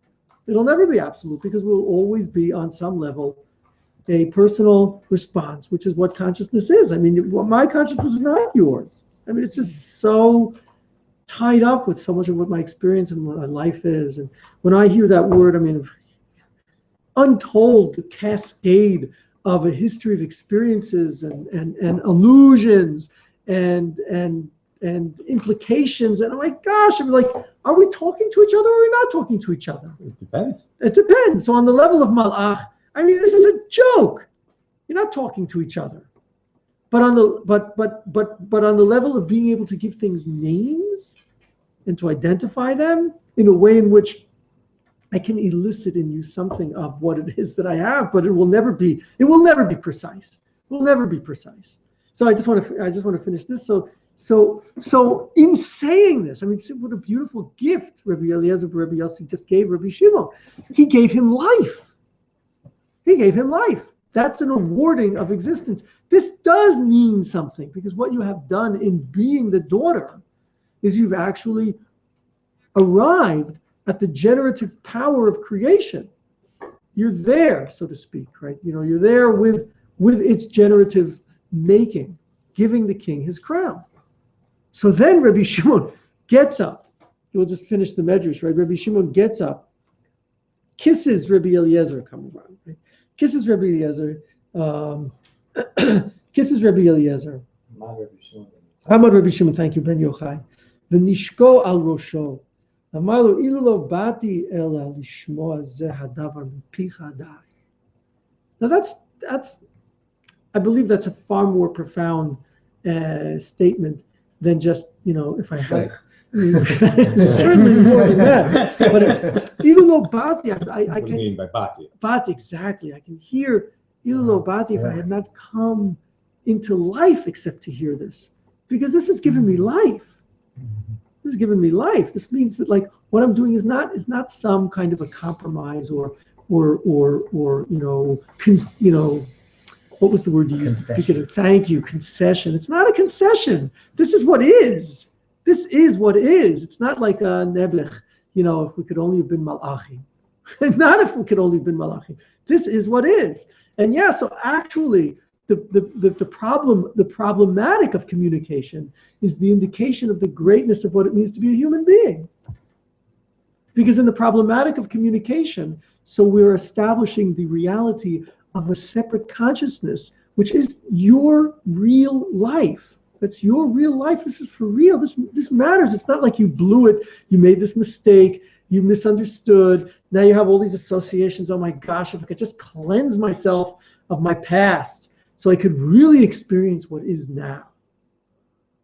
It'll never be absolute because we'll always be on some level a personal response, which is what consciousness is. I mean, my consciousness is not yours. I mean, it's just so tied up with so much of what my experience and what my life is. And when I hear that word, I mean, untold the cascade of a history of experiences and illusions and implications. And oh my gosh, I'm like, are we talking to each other or are we not talking to each other? It depends. It depends. So on the level of malach, I mean, this is a joke. You're not talking to each other. But on the but on the level of being able to give things names and to identify them in a way in which I can elicit in you something of what it is that I have, but it will never be precise. It will never be precise. So I just want to finish this. So in saying this, I mean, what a beautiful gift Rabbi Eliezer Rabbi Yossi just gave Rabbi Shimon. He gave him life. He gave him life. That's an awarding of existence. This does mean something because what you have done in being the daughter is you've actually arrived at the generative power of creation. You're there, so to speak, right? You know, you're there with its generative making, giving the king his crown. So then Rabbi Shimon gets up. We'll just finish the medrash, right? Rabbi Shimon gets up, kisses Rabbi Eliezer, come around, right? Kisses Rabbi Eliezer, kisses Rabbi Eliezer. Amar Rabbi Shimon, thank you, Ben Yochai. V'nishko al rosho. Amar lo ilu lo bati ela lishmoa zeh hadavar mipicha dai. Now that's, I believe that's a far more profound statement than just, you know, if I had, certainly more than that. But it's ilu lo bati. What do you mean by bati? Bati, exactly. I can hear ilu lo bati if I had not come into life except to hear this, because this has given me life. This has given me life. This means that like what I'm doing is not some kind of a compromise or you know, what was the word you used? Thank you, concession. It's not a concession. This is what is. This is what is. It's not like a neblech, you know, if we could only have been malachim. Not if we could only have been malachim. This is what is. And yeah, so actually the problematic of communication is the indication of the greatness of what it means to be a human being. Because in the problematic of communication, so we're establishing the reality of a separate consciousness, which is your real life. That's your real life. This is for real. This matters. It's not like you blew it. You made this mistake. You misunderstood. Now you have all these associations. Oh my gosh, if I could just cleanse myself of my past so I could really experience what is now.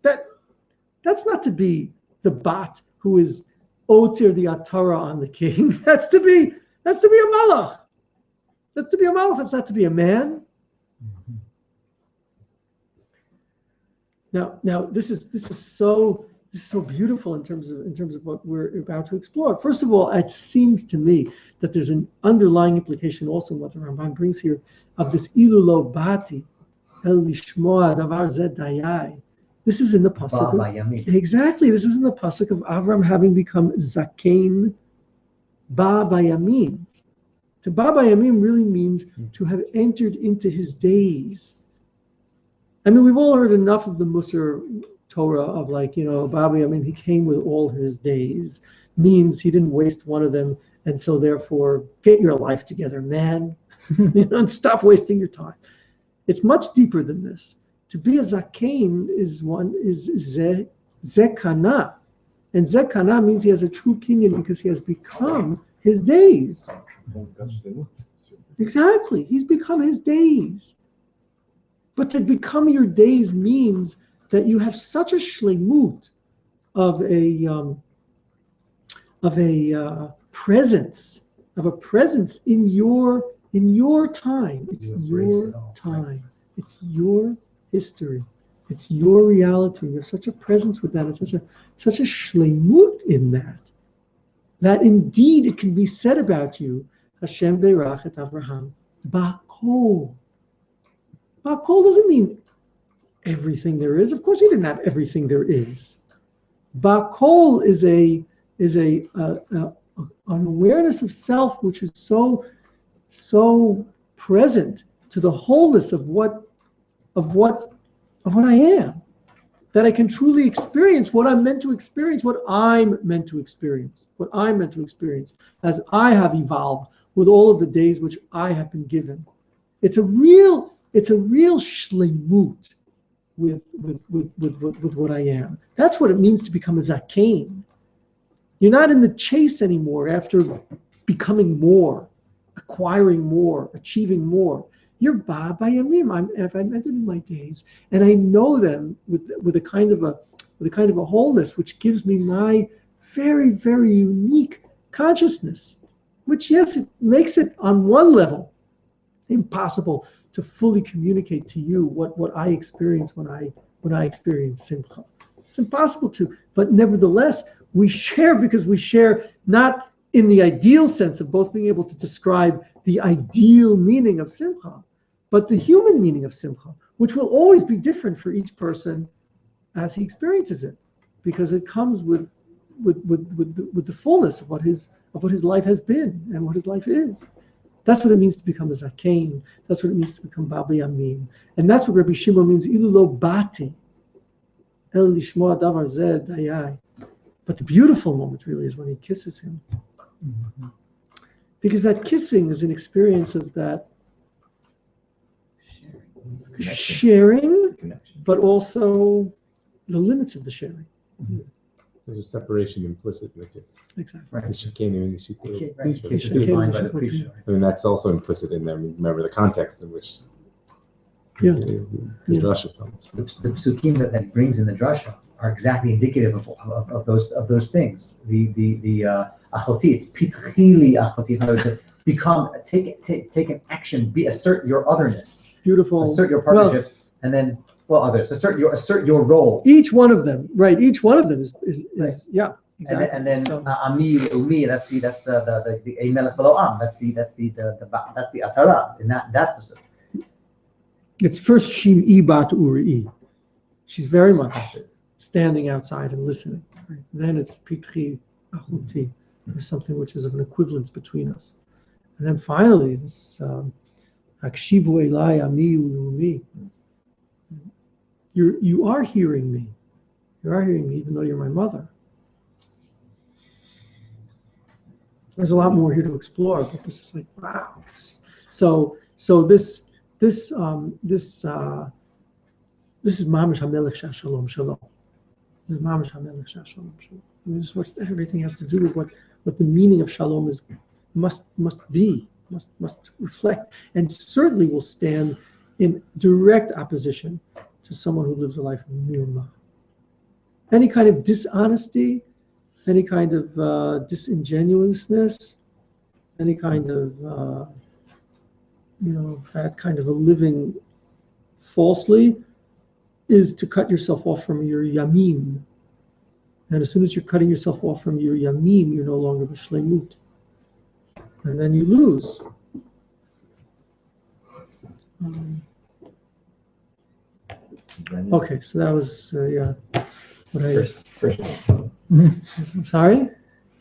That's not to be the bat who is otir the atara on the king. That's to be a malach. That's to be a malach. That's not to be a man. Now this is so beautiful in terms of what we're about to explore. First of all, it seems to me that there's an underlying implication also in what the Ramban brings here of this ilu lo bati el lishmoa davar zeh dayai. This is in the pasuk. Exactly, this is in the pasuk of Avram having become zakein ba bayamim. To ba bayamim really means to have entered into his days. I mean, we've all heard enough of the Musar Torah of like, you know, Babi, I mean, he came with all his days, means he didn't waste one of them, and so therefore, get your life together, man, you know, and stop wasting your time. It's much deeper than this. To be a zakein is zekana, and zekana means he has a true kinyan because he has become his days. Exactly, he's become his days. But to become your days means that you have such a shlemut of a presence in your time. It's your time. It's your history. It's your reality. You have such a presence with that, and such a shleimut in that indeed it can be said about you, Hashem beirach et Avraham ba'kol. Ba'kol doesn't mean everything there is. Of course, he didn't have everything there is. Ba'kol is an awareness of self which is so present to the wholeness of what I am, that I can truly experience what I'm meant to experience, what I'm meant to experience as I have evolved with all of the days which I have been given. It's a real shleimut with what I am. That's what it means to become a zakein. You're not in the chase anymore after becoming more, acquiring more, achieving more. You're ba bayamim. I've entered in my days, and I know them with a kind of a wholeness which gives me my very, very unique consciousness. Which, yes, it makes it on one level impossible to fully communicate to you what I experience when I experience simcha. It's impossible to, but nevertheless, we share because we share not in the ideal sense of both being able to describe the ideal meaning of simcha, but the human meaning of simcha, which will always be different for each person as he experiences it, because it comes with the fullness of what his life has been and what his life is. That's what it means to become a zakein. That's what it means to become Baba Yamim. And that's what Rabbi Shimon means, Ilu lo bati, el lishmoa davar zeh dayai. But the beautiful moment really is when he kisses him. Mm-hmm. Because that kissing is an experience of that sharing, but also the limits of the sharing. Mm-hmm. There's a separation implicit in it. Exactly. Right. I mean, that's also implicit in there. Remember the context in which the drasha comes. The psukim that brings in the drasha are exactly indicative of those things. The achoti, it's pitchili achoti. Become take an action. Assert your otherness. Beautiful. Assert your partnership, and then others. Assert your role. Each one of them, right? Each one of them is right. Yeah. Exactly. And then ami umi, that's the melech v'lo am. That's the atara in that person. It's first shim'i bat uri'i. She's very much standing outside and listening. Right? Then it's pitchi achuti. There's something which is of an equivalence between us. And then finally, this akshivu elai ami umi. You are hearing me. You are hearing me, even though you're my mother. There's a lot more here to explore, but this is like wow. So this is mamash hamelech shalom shalom. This is mamash hamelech shalom shalom. I mean, this is what everything has to do with what the meaning of shalom is must reflect, and certainly will stand in direct opposition to someone who lives a life of nirma. Any kind of dishonesty, any kind of disingenuousness, any kind of that kind of a living falsely is to cut yourself off from your yamim. And as soon as you're cutting yourself off from your yamim, you're no longer b'shleimut. And then you lose. Okay, so that was what first I'm sorry?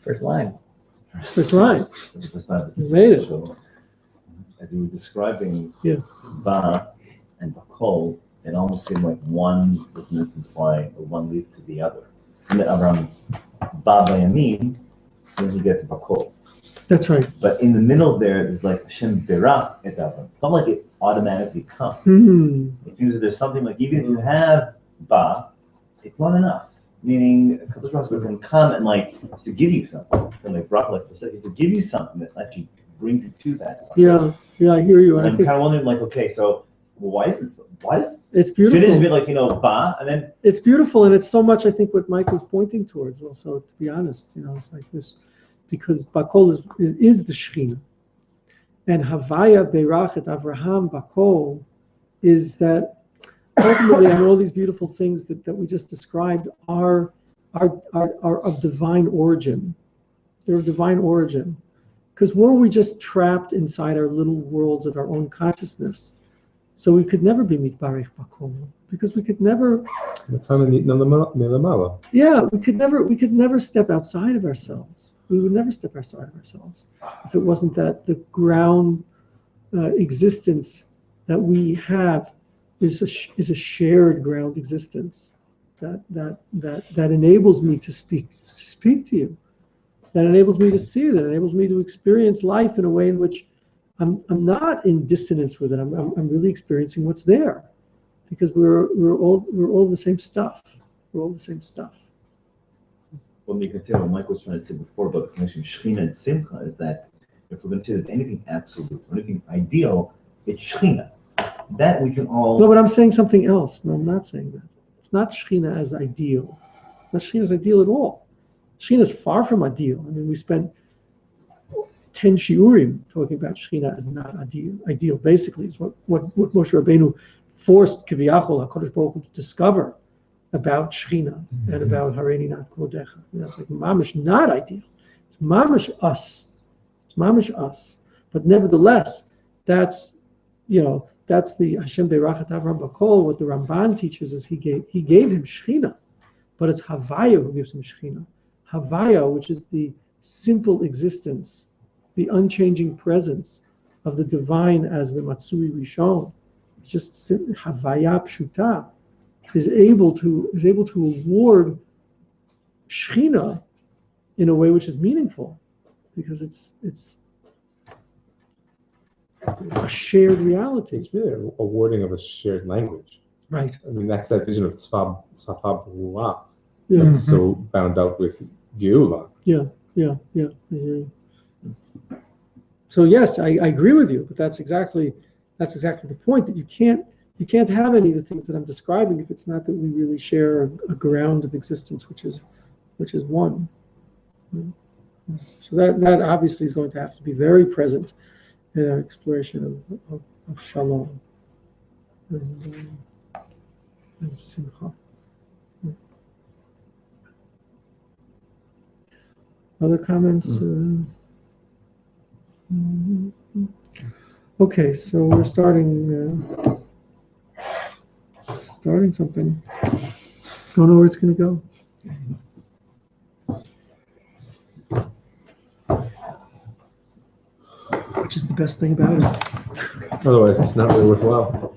First line. First line. You made it. As you were describing Ba and Bakol, it almost seemed like one was meant to imply, or one leads to the other. And then Abraham's Ba Bayamim, then he gets Bakol. That's right. But in the middle there's like Hashem Berach et Avram. It's not like it automatically comes. Mm-hmm. It seems that there's something like even if you have Ba, it's not enough. Meaning, a couple of Rosh can come and like to give you something, and like Brock like is to give you something that actually brings you to that. Yeah, I hear you. And I'm kind of wondering, like, okay, so why is it's beautiful? Shouldn't it be like Ba, and then it's beautiful, and it's so much I think what Mike was pointing towards. Also, to be honest, it's like this, because Bakol is the Shechina, and Havaya Beirach et Avraham Bakol is that ultimately, I mean, all these beautiful things that we just described are of divine origin. They're of divine origin. Because weren't we just trapped inside our little worlds of our own consciousness? So we could never be mitbarech bakom, because we could never. Yeah, we could never step outside of ourselves. We would never step outside of ourselves if it wasn't that the ground existence that we have is a shared ground existence that enables me to speak to you, that enables me to see, that enables me to experience life in a way in which I'm not in dissonance with it. I'm really experiencing what's there, because we're all the same stuff. We're all the same stuff. Well, you can say what Mike was trying to say before about the connection Shechina and Simcha is that if we're going to say there's anything absolute or anything ideal, it's Shechina. That we can all. No, but I'm saying something else. No, I'm not saying that. It's not Shechina as ideal. It's not Shechina as ideal at all. Shechina is far from ideal. I mean, we spent 10 shiurim talking about Shechina as not ideal. Basically, is what Moshe Rabbeinu forced Kiviyachol HaKadosh Baruch Hu to discover about Shechina and about Hareini Nat Kvodecha. That's like mamish not ideal. It's mamish us. It's mamish us. But nevertheless, that's the Hashem Beirachat Avram Bakol. What the Ramban teaches is he gave him Shechina, but it's Havaya who gives him Shechina. Havaya, which is the simple existence, the unchanging presence of the divine as the Matsui Rishon. It's just Havaya Pshuta is able to award Shechina in a way which is meaningful, because it's a shared reality. It's really a wording of a shared language. Right. I mean, that's that vision of Safa B'Ruah. Yeah. That's so bound up with Geula. Yeah. So yes, I agree with you, but that's exactly the point, that you can't have any of the things that I'm describing if it's not that we really share a ground of existence which is one. So that obviously is going to have to be very present in our exploration of shalom and simcha. Other comments? Okay, so we're starting something. Don't know where it's going to go. Which is the best thing about it. Otherwise, it's not really worthwhile.